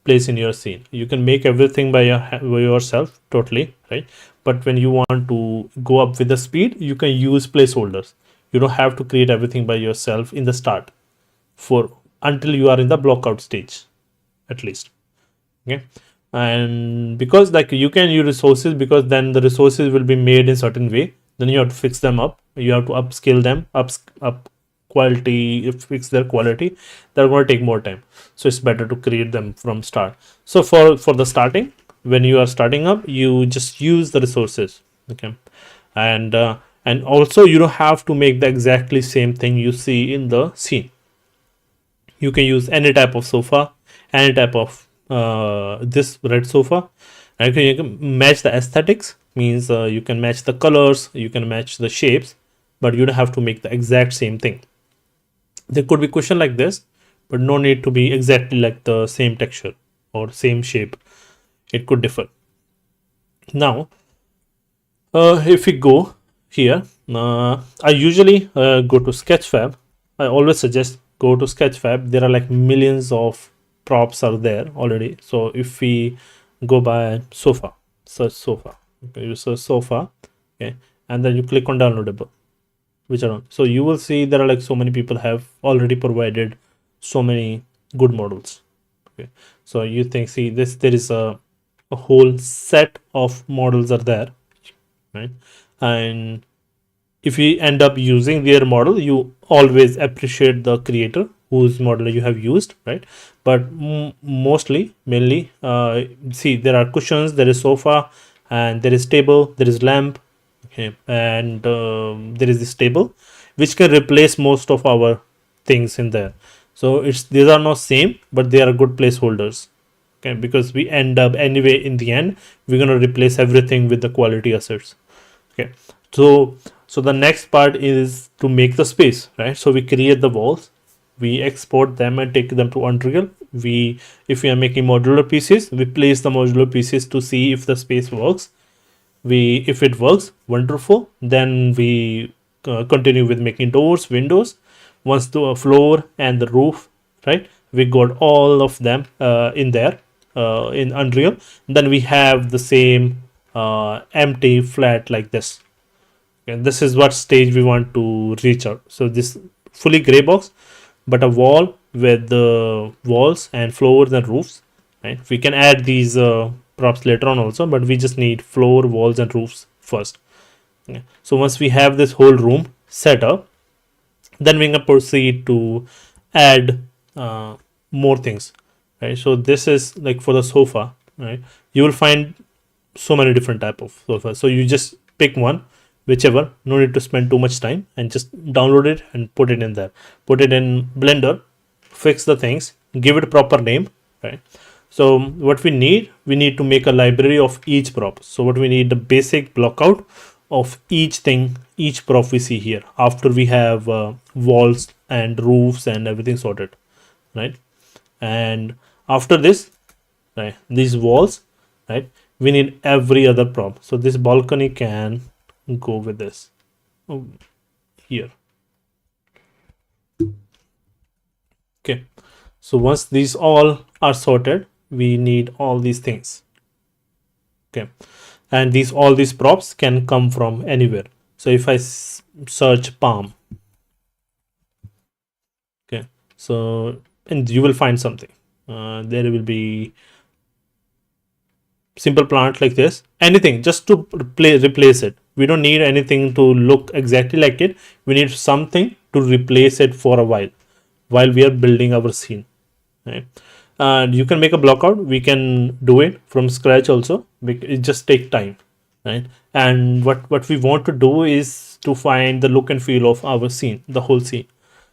place in your scene. You can make everything by yourself totally, right? But when you want to go up with the speed, you can use placeholders. You don't have to create everything by yourself in the start for until you are in the blockout stage, at least. Okay, and because like you can use resources, because then the resources will be made in certain way, then you have to fix them up, you have to upscale them, up quality, fix their quality. They're going to take more time, so it's better to create them from start. So for the starting, when you are starting up, you just use the resources. Okay, and also you don't have to make the exactly same thing you see in the scene. You can use any type of sofa, any type of this red sofa, and you can match the aesthetics, means you can match the colors, you can match the shapes, but you don't have to make the exact same thing. There could be question like this, but no need to be exactly like the same texture or same shape. It could differ. Now if we go here, I usually go to Sketchfab. I always suggest go to Sketchfab. There are like millions of props are there already. So if we go by sofa, search sofa, Okay, you search sofa. Okay, and then you click on downloadable, which are on. So you will see there are like so many people have already provided so many good models. Okay, so you think, see this, there is a whole set of models are there, right? And if you end up using their model, you always appreciate the creator whose model you have used, right? But mostly, mainly, see, there are cushions, there is sofa, and there is table, there is lamp, okay, and there is this table which can replace most of our things in there. So it's, these are not same, but they are good placeholders, okay, because we end up anyway, in the end we're going to replace everything with the quality assets. Okay, so the next part is to make the space, right? So we create the walls, we export them and take them to Unreal. We, if we are making modular pieces, we place the modular pieces to see if the space works. We, if it works, wonderful, then we continue with making doors, windows. Once the floor and the roof, right, we got all of them in there, in Unreal, then we have the same empty flat like this. And this is what stage we want to reach out. So this fully gray box, but a wall with the walls and floors and roofs, right? We can add these props later on also, but we just need floor, walls and roofs first. Okay. So once we have this whole room set up, then we can proceed to add more things, right? So this is like for the sofa, right? You will find so many different type of sofa, so you just pick one, whichever, no need to spend too much time, and just download it and put it in there, put it in Blender, fix the things, give it a proper name, right? So what we need to make a library of each prop. So what we need, the basic blockout of each thing, each prop we see here, after we have walls and roofs and everything sorted, right? And after this, right, these walls, right, we need every other prop. So this balcony can go with this here. Okay, so once these all are sorted, we need all these things. Okay, and these, all these props can come from anywhere. So if I search palm, okay, so, and you will find something. There will be simple plant like this, anything just to replace it. We don't need anything to look exactly like it. We need something to replace it for a while we are building our scene, right? And you can make a blockout, we can do it from scratch also, it just take time, right? And what we want to do is to find the look and feel of our scene, the whole scene.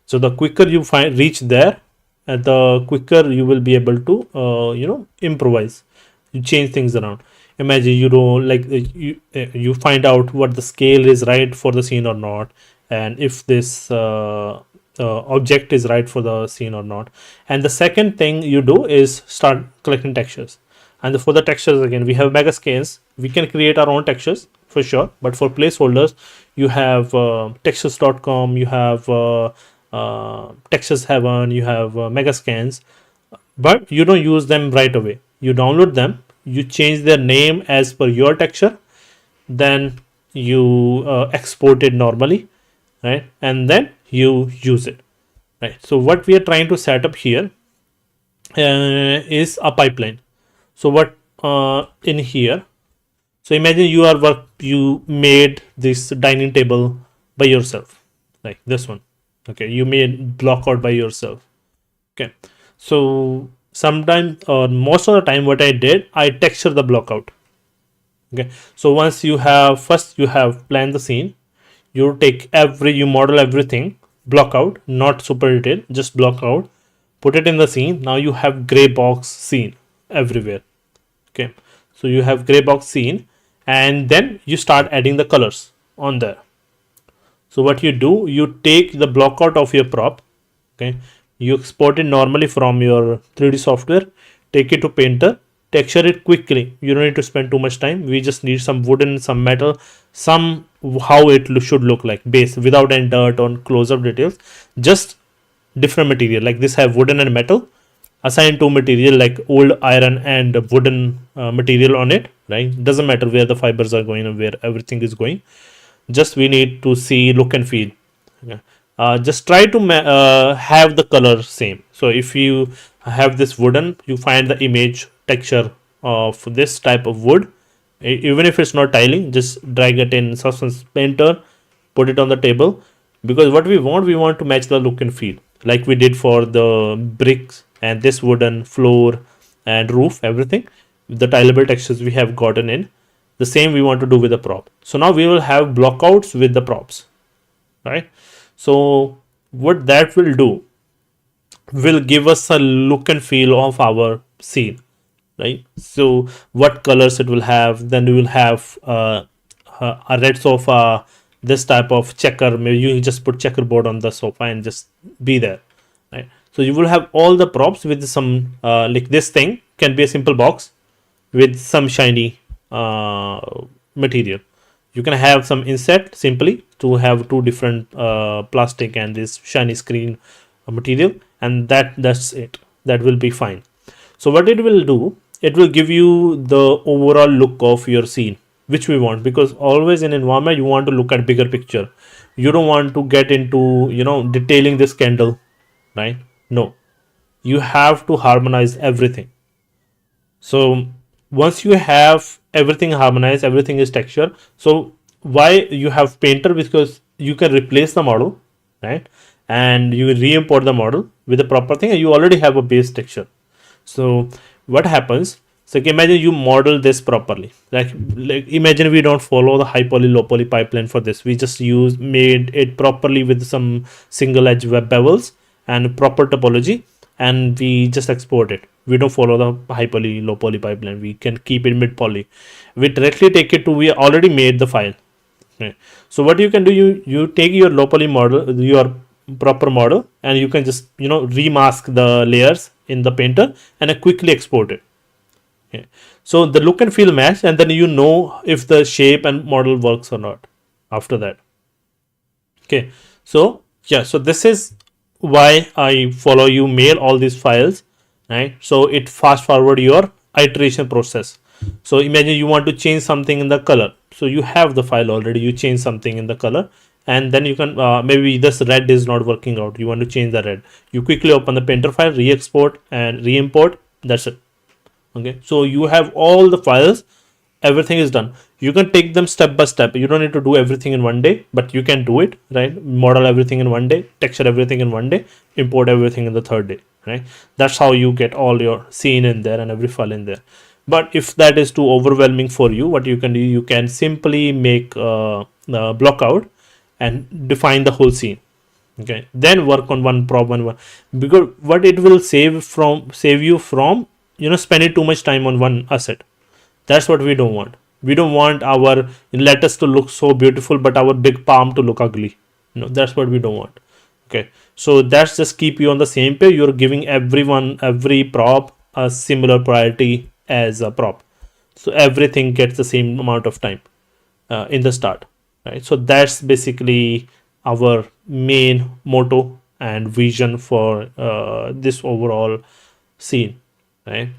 So the quicker you find reach there, the quicker you will be able to improvise, you change things around. Imagine you don't like you find out what the scale is right for the scene or not, and if this object is right for the scene or not. And the second thing you do is start collecting textures. And for the textures, again, we have mega scales, we can create our own textures for sure, but for placeholders you have textures.com, you have textures heaven, you have mega scans, but you don't use them right away. You download them, you change their name as per your texture, then you export it normally, right? And then you use it, right? So what we are trying to set up here is a pipeline. So what in here, so imagine you made this dining table by yourself, like this one. Okay, you made block out by yourself. Okay, so sometimes or most of the time what I did, I texture the block out. Okay, so once you have, first you have planned the scene, you take you model everything, block out, not super detail, just block out, put it in the scene. Now you have gray box scene everywhere. Okay, so you have gray box scene, and then you start adding the colors on there. So what you do, you take the block out of your prop, okay, you export it normally from your 3D software, take it to Painter, texture it quickly. You don't need to spend too much time. We just need some wooden, some metal, some how it should look like base, without any dirt on close-up details, just different material like this have wooden and metal. assign two material like old iron and wooden material on it, right? Doesn't matter where the fibers are going and where everything is going. Just we need to see look and feel. Okay. Just try to have the color same. So if you have this wooden, you find the image texture of this type of wood. Even if it's not tiling, just drag it in Substance Painter, put it on the table, because what we want to match the look and feel like we did for the bricks and this wooden floor and roof, everything, the tileable textures we have gotten in. The same we want to do with the prop. So now we will have blockouts with the props, right? So what that will do will give us a look and feel of our scene, right? So what colors it will have, then we will have a red sofa, this type of checker, maybe you just put checkerboard on the sofa and just be there, right? So you will have all the props with some like this thing can be a simple box with some shiny material. You can have some inset simply to have two different plastic and this shiny screen material, and that's it. That will be fine. So what it will do, it will give you the overall look of your scene which we want, because always in environment you want to look at bigger picture. You don't want to get into detailing this candle, right? No, you have to harmonize everything. So once you have everything harmonized, everything is texture. So why you have painter? Because you can replace the model, right? And you re-import the model with the proper thing, and you already have a base texture. So what happens? So imagine you model this properly. Like imagine we don't follow the high poly low poly pipeline for this. We just made it properly with some single edge web bevels and proper topology, and we just export it. We don't follow the high poly low poly pipeline. We can keep it mid poly. We directly take it to, we already made the file. Okay. So what you can do, you take your low poly model, your proper model, and you can just remask the layers in the painter and quickly export it. Okay. So the look and feel match, and then if the shape and model works or not after that. Okay. So yeah, so this is why I follow you mail all these files, right? So it fast forward your iteration process. So imagine you want to change something in the color. So you have the file already, you change something in the color, and then you can maybe this red is not working out, you want to change the red. You quickly open the painter file, re-export and re-import. That's it. Okay, so you have all the files, everything is done. You can take them step by step. You don't need to do everything in one day, but you can do it, right? Model everything in one day, texture everything in one day, import everything in the third day, right? That's how you get all your scene in there and every file in there. But if that is too overwhelming for you, what you can do, you can simply make a block out and define the whole scene. Okay, then work on one problem, because what it will save you from spending too much time on one asset. That's what we don't want. We don't want our lettuce to look so beautiful but our big palm to look ugly. That's what we don't want. Okay, so that's just keep you on the same page. You're giving every prop a similar priority as a prop, so everything gets the same amount of time in the start, right? So that's basically our main motto and vision for this overall scene, right?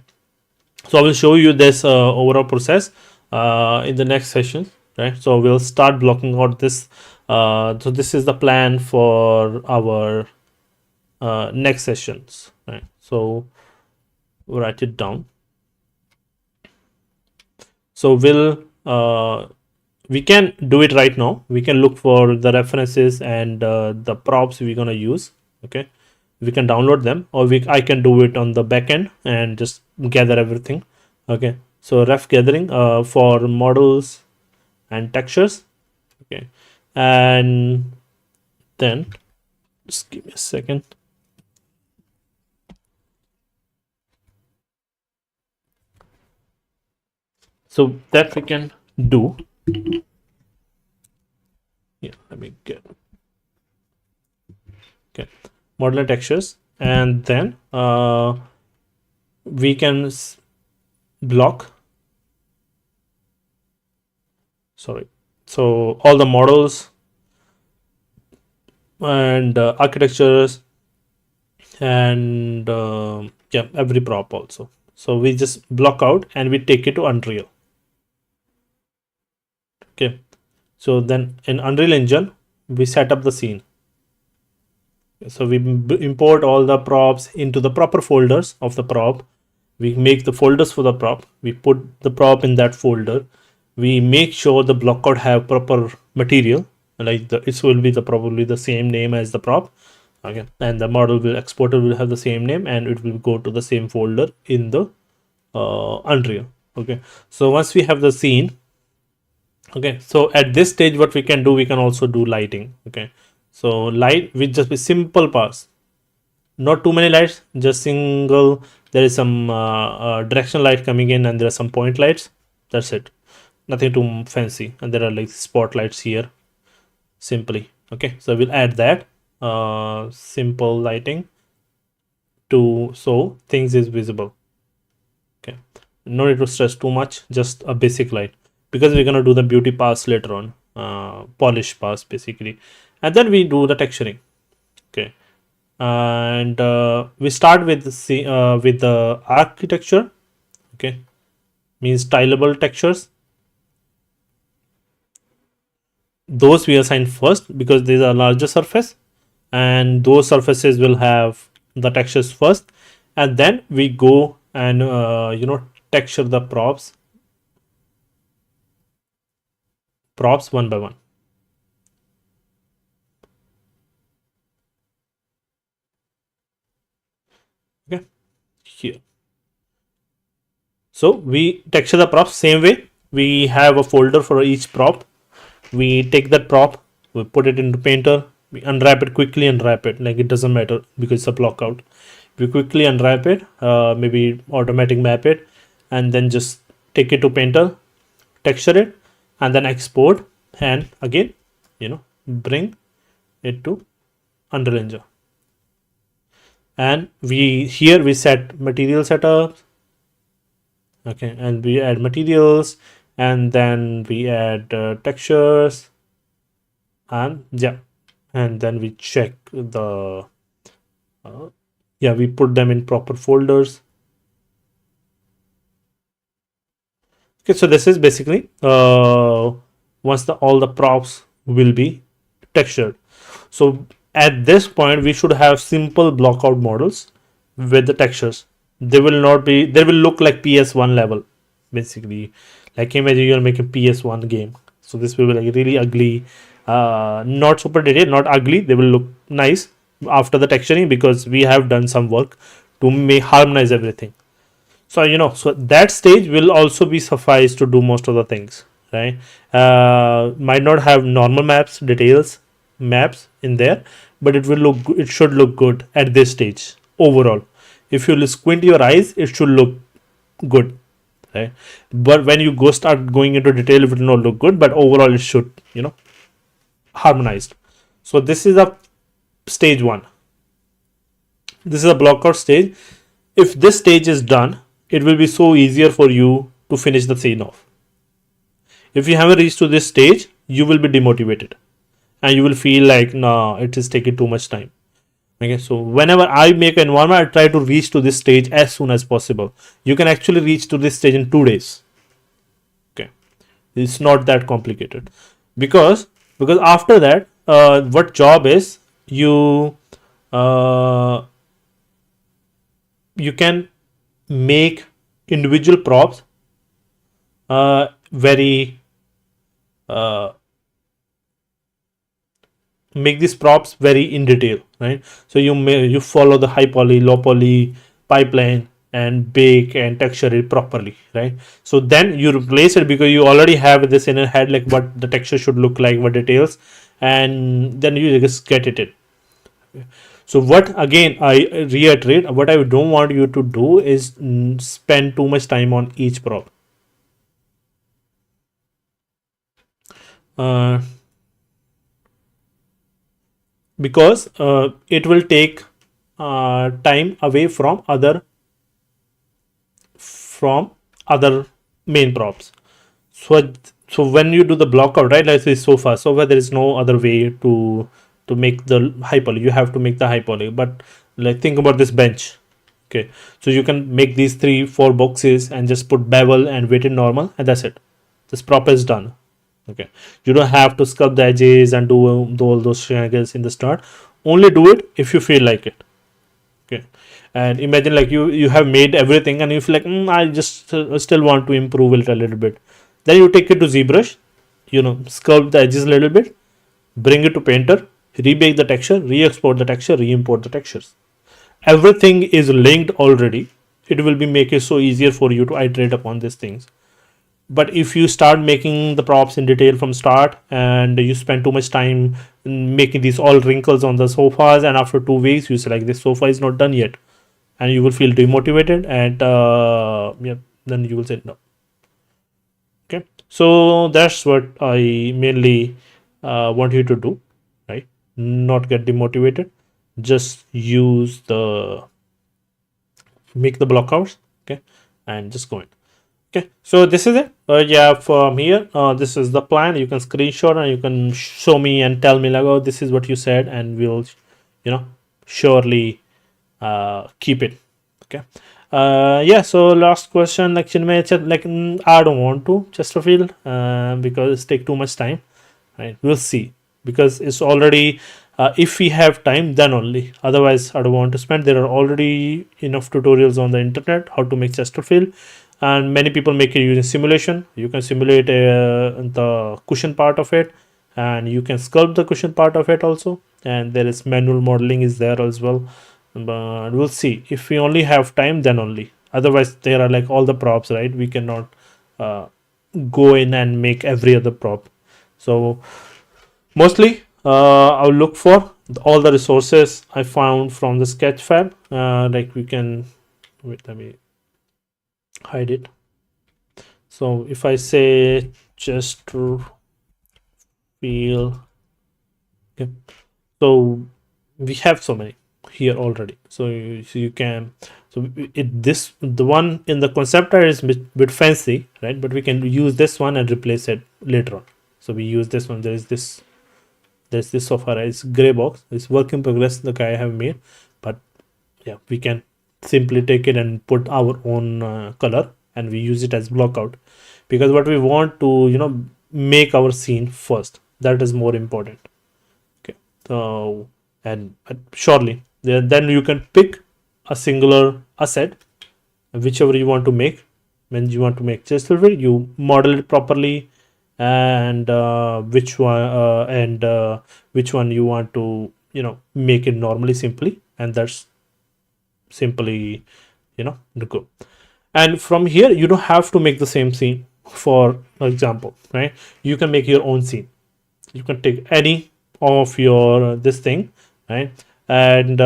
So I will show you this overall process in the next session, right? So we'll start blocking out this. So this is the plan for our next sessions, right? So write it down. So we can do it right now. We can look for the references and the props we're gonna use. Okay, we can download them, or I can do it on the back end and just gather everything. Okay, so ref gathering for models and textures. Okay, and then just give me a second. So that we can do. Yeah, let me get. Okay, model and textures, and then we can block. Sorry. So all the models and architectures and Yeah, every prop also. So we just block out and we take it to Unreal. Okay, so then in Unreal Engine we set up the scene. So we import all the props into the proper folders of the prop. We make the folders for the prop. We put the prop in that folder. We make sure the blockout have proper material, like it will be the probably the same name as the prop. Okay, and the model will exporter will have the same name and it will go to the same folder in the Unreal. Okay, so once we have the scene, okay, so at this stage what we can do, we can also do lighting. Okay, so light with just a simple pass, not too many lights, just single. There is some directional light coming in and there are some point lights. That's it, nothing too fancy. And there are like spotlights here simply. Okay, so we'll add that simple lighting to so things is visible. Okay, no need to stress too much, just a basic light, because we're gonna do the beauty pass later on, polish pass basically, and then we do the texturing. Okay, and we start with the architecture. Okay, means tileable textures. Those we assign first because these are larger surface, and those surfaces will have the textures first, and then we go and texture the props one by one. Okay, here, so we texture the props same way. We have a folder for each prop. We take that prop, we put it into Painter, we unwrap it quickly, unwrap it, like it doesn't matter because it's a block out. We quickly unwrap it, maybe automatic map it, and then just take it to Painter, texture it, and then export, and again bring it to Unreal Engine. And we set material setup. Okay, and we add materials, and then we add textures, and yeah, and then we check the we put them in proper folders. Okay, so this is basically once all the props will be textured. So at this point we should have simple blockout models with the textures. They will look like PS1 level basically. Like imagine you're making PS1 game, so this will be like really ugly, not super detailed, not ugly. They will look nice after the texturing because we have done some work to harmonize everything. So so that stage will also be suffice to do most of the things, right? Might not have normal maps in there, but it should look good at this stage overall. If you squint your eyes, it should look good, right? But when you start going into detail, it will not look good, but overall it should harmonized. So this is a stage 1. This is a blockout stage. If this stage is done, it will be so easier for you to finish the scene off. If you haven't reached to this stage, you will be demotivated and you will feel like no, it is taking too much time. Okay, so whenever I make an environment, I try to reach to this stage as soon as possible. You can actually reach to this stage in 2 days. Okay, it's not that complicated because after that, what job is you can make individual props very make these props very in detail, right? So you follow the high poly, low poly pipeline and bake and texture it properly, right? So then you replace it because you already have this in your head, like what the texture should look like, what details, and then you just get it in. So what again I reiterate, what I don't want you to do is spend too much time on each prop. Because it will take time away from other main props. So when you do the blockout, right, let's say sofa there is no other way to make the high poly. You have to make the high poly, but like think about this bench. Okay, so you can make these 3-4 boxes and just put bevel and weighted normal, and that's it. This prop is done. Okay, you don't have to sculpt the edges and do all those shenanigans in the start. Only do it if you feel like it. Okay, and imagine like you have made everything and you feel like I just still want to improve it a little bit. Then you take it to ZBrush, sculpt the edges a little bit, bring it to Painter, rebake the texture, re-export the texture, re-import the textures. Everything is linked already. It will be make it so easier for you to iterate upon these things. But if you start making the props in detail from start and you spend too much time making these all wrinkles on the sofas, and after 2 weeks you say like this sofa is not done yet, and you will feel demotivated, and then you will say no. Okay, so that's what I mainly want you to do, right? Not get demotivated, just use the make the blockouts, okay, and just go in. Okay, so this is it. Yeah, from here, this is the plan. You can screenshot and you can show me and tell me like, oh, this is what you said, and we'll, surely keep it. Okay. Yeah. So last question, like, I don't want to Chesterfield because it take too much time. Right. We'll see, because it's already. If we have time, then only. Otherwise, I don't want to spend. There are already enough tutorials on the internet how to make Chesterfield, and many people make it using simulation. You can simulate the cushion part of it, and you can sculpt the cushion part of it also. And there is manual modeling is there as well. But we'll see. If we only have time, then only. Otherwise, there are like all the props, right? We cannot go in and make every other prop. So mostly I'll look for all the resources I found from the Sketchfab. Like we can, wait, let me hide it. So if I say just to feel, okay, so we have so many here already. So you can, so the one in the concept art is a bit fancy, right? But we can use this one and replace it later on. So we use this one. There's this software. It's gray box. It's work in progress. The guy have made, but yeah, we can simply take it and put our own color, and we use it as blockout, because what we want to make our scene first. That is more important. Okay. So and surely then you can pick a singular asset, whichever you want to make. When you want to make Chesterfield, you model it properly, and which one you want to make it normally, simply, and that's simply the go. And from here, you don't have to make the same scene. For example, right, you can make your own scene. You can take any of your this thing, right, and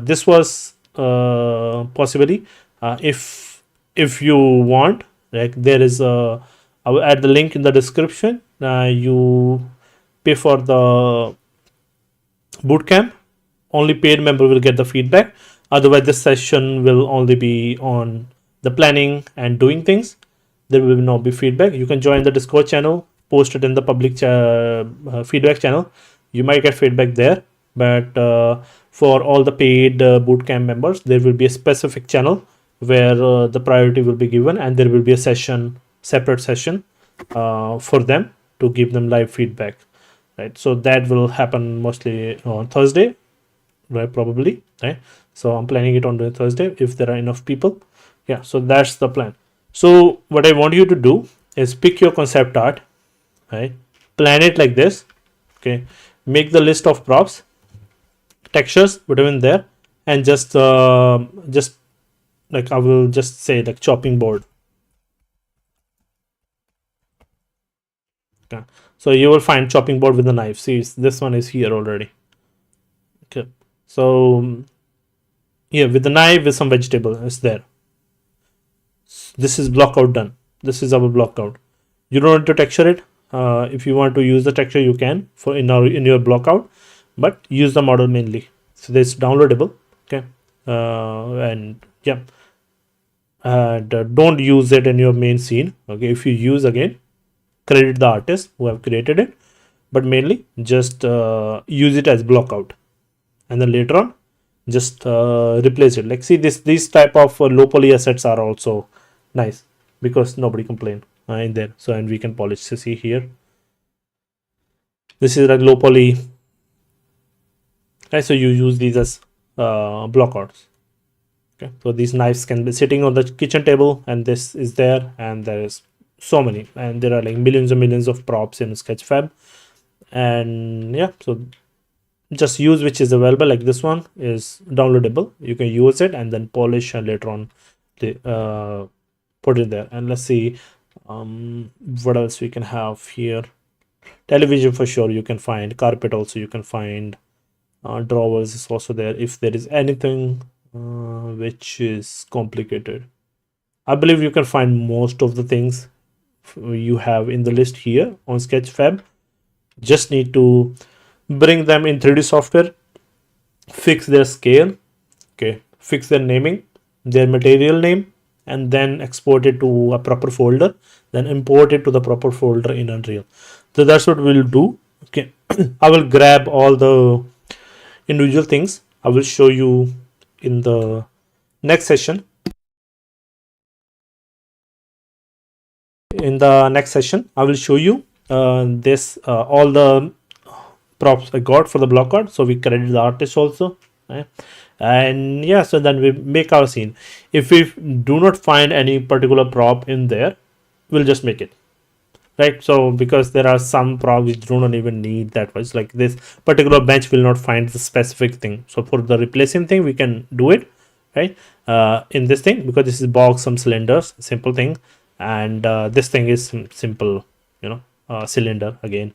this was possibly if you want, like, there is a, I will add the link in the description. You pay for the bootcamp. Only paid member will get the feedback. Otherwise, this session will only be on the planning and doing things. There will not be feedback. You can join the Discord channel, post it in the public feedback channel. You might get feedback there. But for all the paid bootcamp members, there will be a specific channel where the priority will be given, and there will be a separate session for them to give them live feedback, right? So that will happen mostly on Thursday, right? Probably, right? So I'm planning it on Thursday if there are enough people. Yeah, so that's the plan. So what I want you to do is pick your concept art, right? Plan it like this. Okay, make the list of props, textures, whatever in there, and just like I will just say like chopping board. Okay, so you will find chopping board with a knife. See, this one is here already. Okay, so yeah, with the knife with some vegetable is there. This is blockout done. This is our blockout. You don't want to texture it. If you want to use the texture, you can in your blockout, but use the model mainly. So this downloadable. Okay, and yeah, and don't use it in your main scene. Okay, if you use, again, credit the artist who have created it, but mainly just use it as blockout, and then later on just replace it. Like, see, these type of low poly assets are also nice because nobody complain in there. So, and we can polish. So see here, this is like low poly. Okay, so you use these as block outs. Okay, so these knives can be sitting on the kitchen table, and this is there, and there is so many, and there are like millions and millions of props in Sketchfab. And yeah, so just use which is available. Like this one is downloadable, you can use it and then polish, and later on put it there. And let's see what else we can have here. Television for sure you can find, carpet also you can find, drawers is also there. If there is anything which is complicated, I believe you can find most of the things you have in the list here on Sketchfab. Just need to bring them in 3D software, fix their scale, okay, fix their naming, their material name, and then export it to a proper folder, then import it to the proper folder in Unreal. So that's what we'll do. Okay, I will grab all the individual things. I will show you in the next session. In the next session, I will show you this all the props I got for the block art. So we credit the artist also, right? And yeah, so then we make our scene. If we do not find any particular prop in there, we'll just make it, right? So because there are some props which do not even need that much, like this particular bench will not find the specific thing. So for the replacing thing, we can do it, right? In this thing, because this is box, some cylinders, simple thing, and this thing is simple, cylinder again,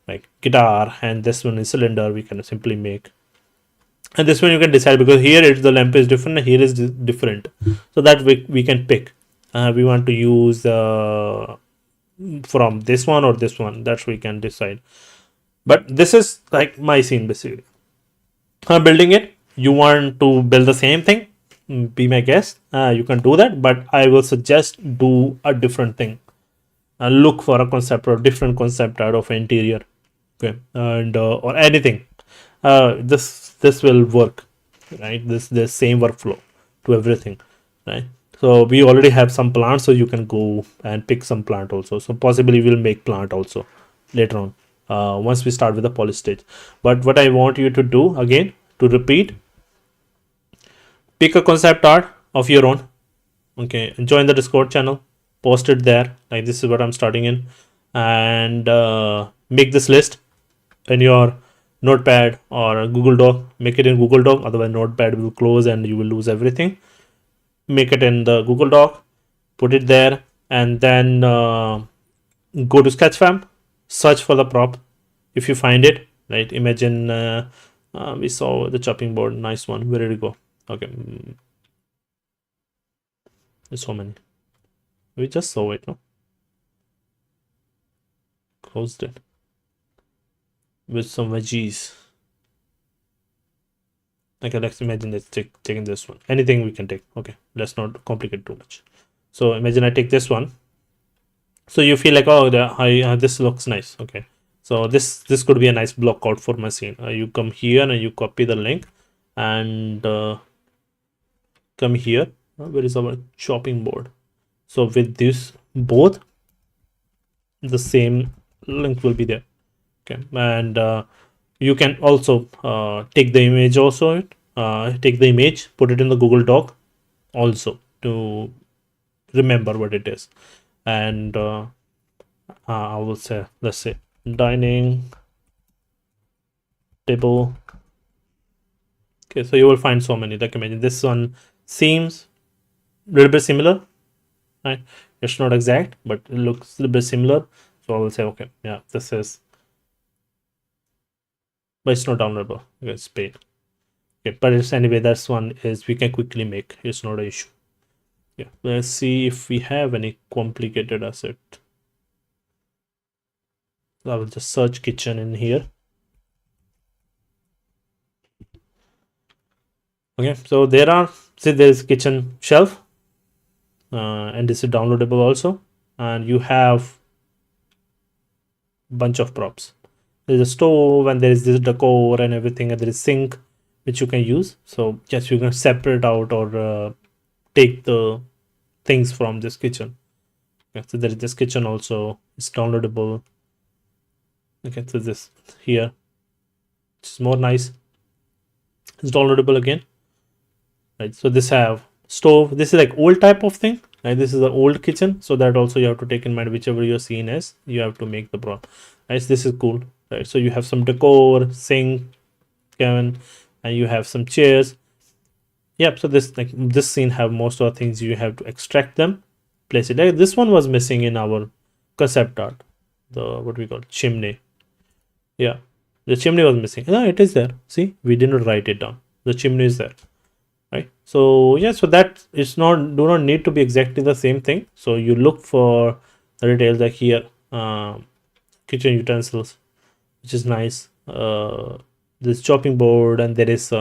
like guitar, and this one is cylinder. We can simply make, and this one you can decide, because here it's the lamp is different, here is different, so that we can pick. We want to use from this one or this one, that we can decide. But this is like my scene basically. I'm building it. You want to build the same thing, be my guest. You can do that, but I will suggest do a different thing. Look for a concept or different concept out of interior, okay, and or anything. This will work, right? This the same workflow to everything, right? So we already have some plants, so you can go and pick some plant also. So possibly we'll make plant also later on, once we start with the polish stage. But what I want you to do again, to repeat, pick a concept art of your own, okay, join the Discord channel, post it there, like this is what I'm starting in, and make this list in your notepad or Google Doc. Make it in Google Doc, otherwise notepad will close and you will lose everything. Make it in the Google Doc, put it there, and then go to Sketchfab, search for the prop if you find it, right? Imagine we saw the chopping board, nice one. Where did it go? Okay, there's so many. We just saw it, no? Closed it with some veggies. Okay, let's imagine let's taking this one. Anything we can take. Okay, let's not complicate too much. So imagine I take this one. So you feel like, oh, this looks nice. Okay, so this could be a nice block out for my scene. You come here and you copy the link, and come here. Where is our chopping board? So with this both, the same link will be there. Okay, and you can also take the image also, take the image, put it in the Google Doc also to remember what it is. And I will say, let's say dining table. Okay, so you will find so many. Like imagine this one seems a little bit similar, right? It's not exact, but it looks a little bit similar. So I will say, okay, yeah, this is, but it's not downloadable. It's paid. Okay, but it's anyway, that's one is we can quickly make. It's not an issue. Yeah, let's see if we have any complicated asset. I will just search kitchen in here. Okay, so there are, see, there is kitchen shelf, and this is downloadable also, and you have bunch of props. There's a stove, and there is this decor and everything, and there is sink, which you can use. So just you can separate out or take the things from this kitchen. Okay, so there is this kitchen also. It's downloadable. Okay, so this here, it's more nice. It's downloadable again, right? So this have stove. This is like old type of thing, right? This is the old kitchen, so that also you have to take in mind whichever your scene is. You have to make the pro. Right? This is cool, right? So you have some decor, sink, Kevin, and you have some chairs. Yep. So this scene have most of the things. You have to extract them, place it. Like this one was missing in our concept art. The what we call chimney. Yeah, the chimney was missing. No, it is there. See, we didn't write it down. The chimney is there, right? So yeah, so that it's not do not need to be exactly the same thing. So you look for the details like here, kitchen utensils, which is nice. This chopping board, and there is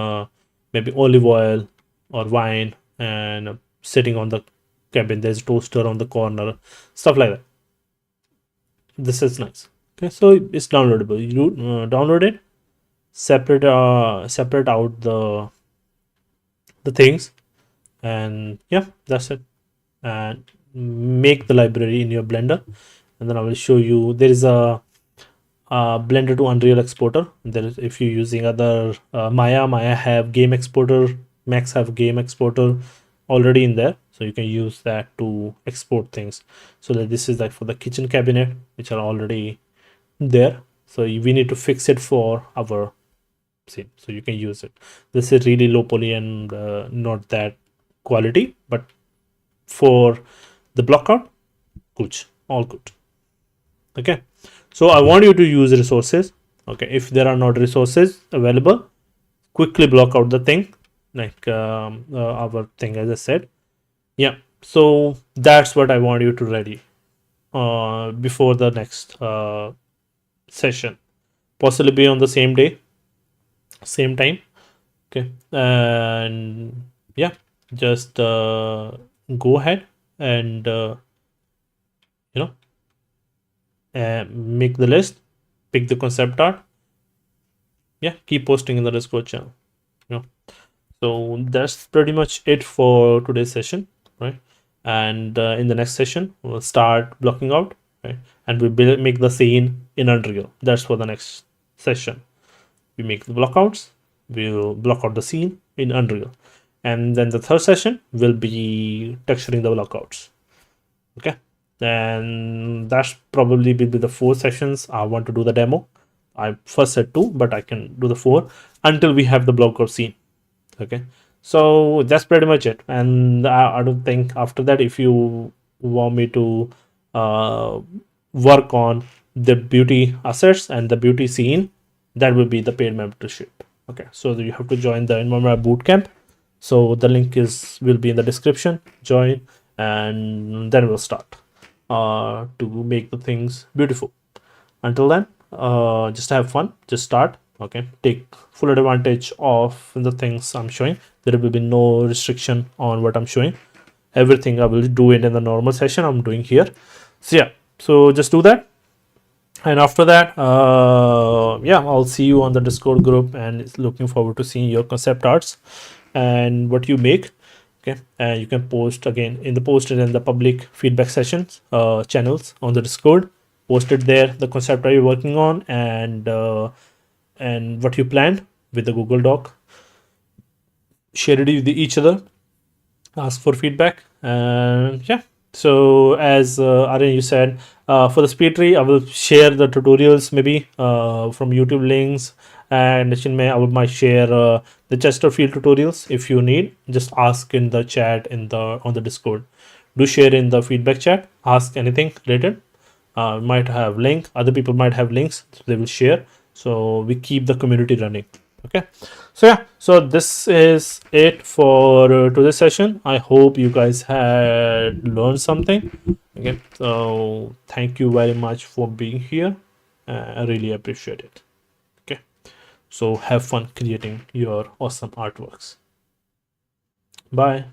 maybe olive oil or wine, and sitting on the cabin. There's toaster on the corner, stuff like that. This is nice. Okay, so it's downloadable. You download it, separate out the things, and yeah, that's it. And make the library in your Blender, and then I will show you. There is a Blender to Unreal exporter. There is, if you're using other Maya have game exporter, Max have game exporter already in there, so you can use that to export things. So that this is like for the kitchen cabinet, which are already there. So we need to fix it for our scene, so you can use it. This is really low poly and not that quality, but for the blockout, good, all good. Okay, so I want you to use resources. Okay, if there are not resources available, quickly block out the thing, like our thing, as I said. Yeah, so that's what I want you to ready before the next session, possibly be on the same day, same time. Okay, and yeah, just go ahead and you know make the list, pick the concept art. Yeah, keep posting in the Discord channel. You know, so that's pretty much it for today's session, right? And in the next session, we'll start blocking out, right? And we make the scene in Unreal. That's for the next session. We make the blockouts. We'll block out the scene in Unreal, and then the third session will be texturing the blockouts. Okay, then that's probably will be the 4 sessions. I want to do the demo. I first said 2, but I can do the 4 until we have the blockout scene. Okay, so that's pretty much it. And I don't think after that, if you want me to work on the beauty assets and the beauty scene, that will be the paid membership. Okay, so you have to join the Environment Art Bootcamp. So the link will be in the description. Join, and then we'll start to make the things beautiful. Until then, just have fun, just start. Okay, take full advantage of the things I'm showing. There will be no restriction on what I'm showing. Everything I will do it in the normal session I'm doing here. So yeah, so just do that. And after that, yeah, I'll see you on the Discord group, and looking forward to seeing your concept arts and what you make. Okay, and you can post again in the post and in the public feedback sessions channels on the Discord. Post it there, the concept are you working on, and what you planned with the Google Doc. Share it with each other, ask for feedback, and yeah. So as Aryan, you said, for the speed tree, I will share the tutorials maybe from YouTube links, and Chinmay, I might share the Chesterfield tutorials if you need. Just ask in the chat on the Discord. Do share in the feedback chat. Ask anything related. Might have link. Other people might have links. So they will share. So we keep the community running. Okay, so yeah, so this is it for today's session. I hope you guys had learned something. Okay, so thank you very much for being here. I really appreciate it. Okay, so have fun creating your awesome artworks. Bye.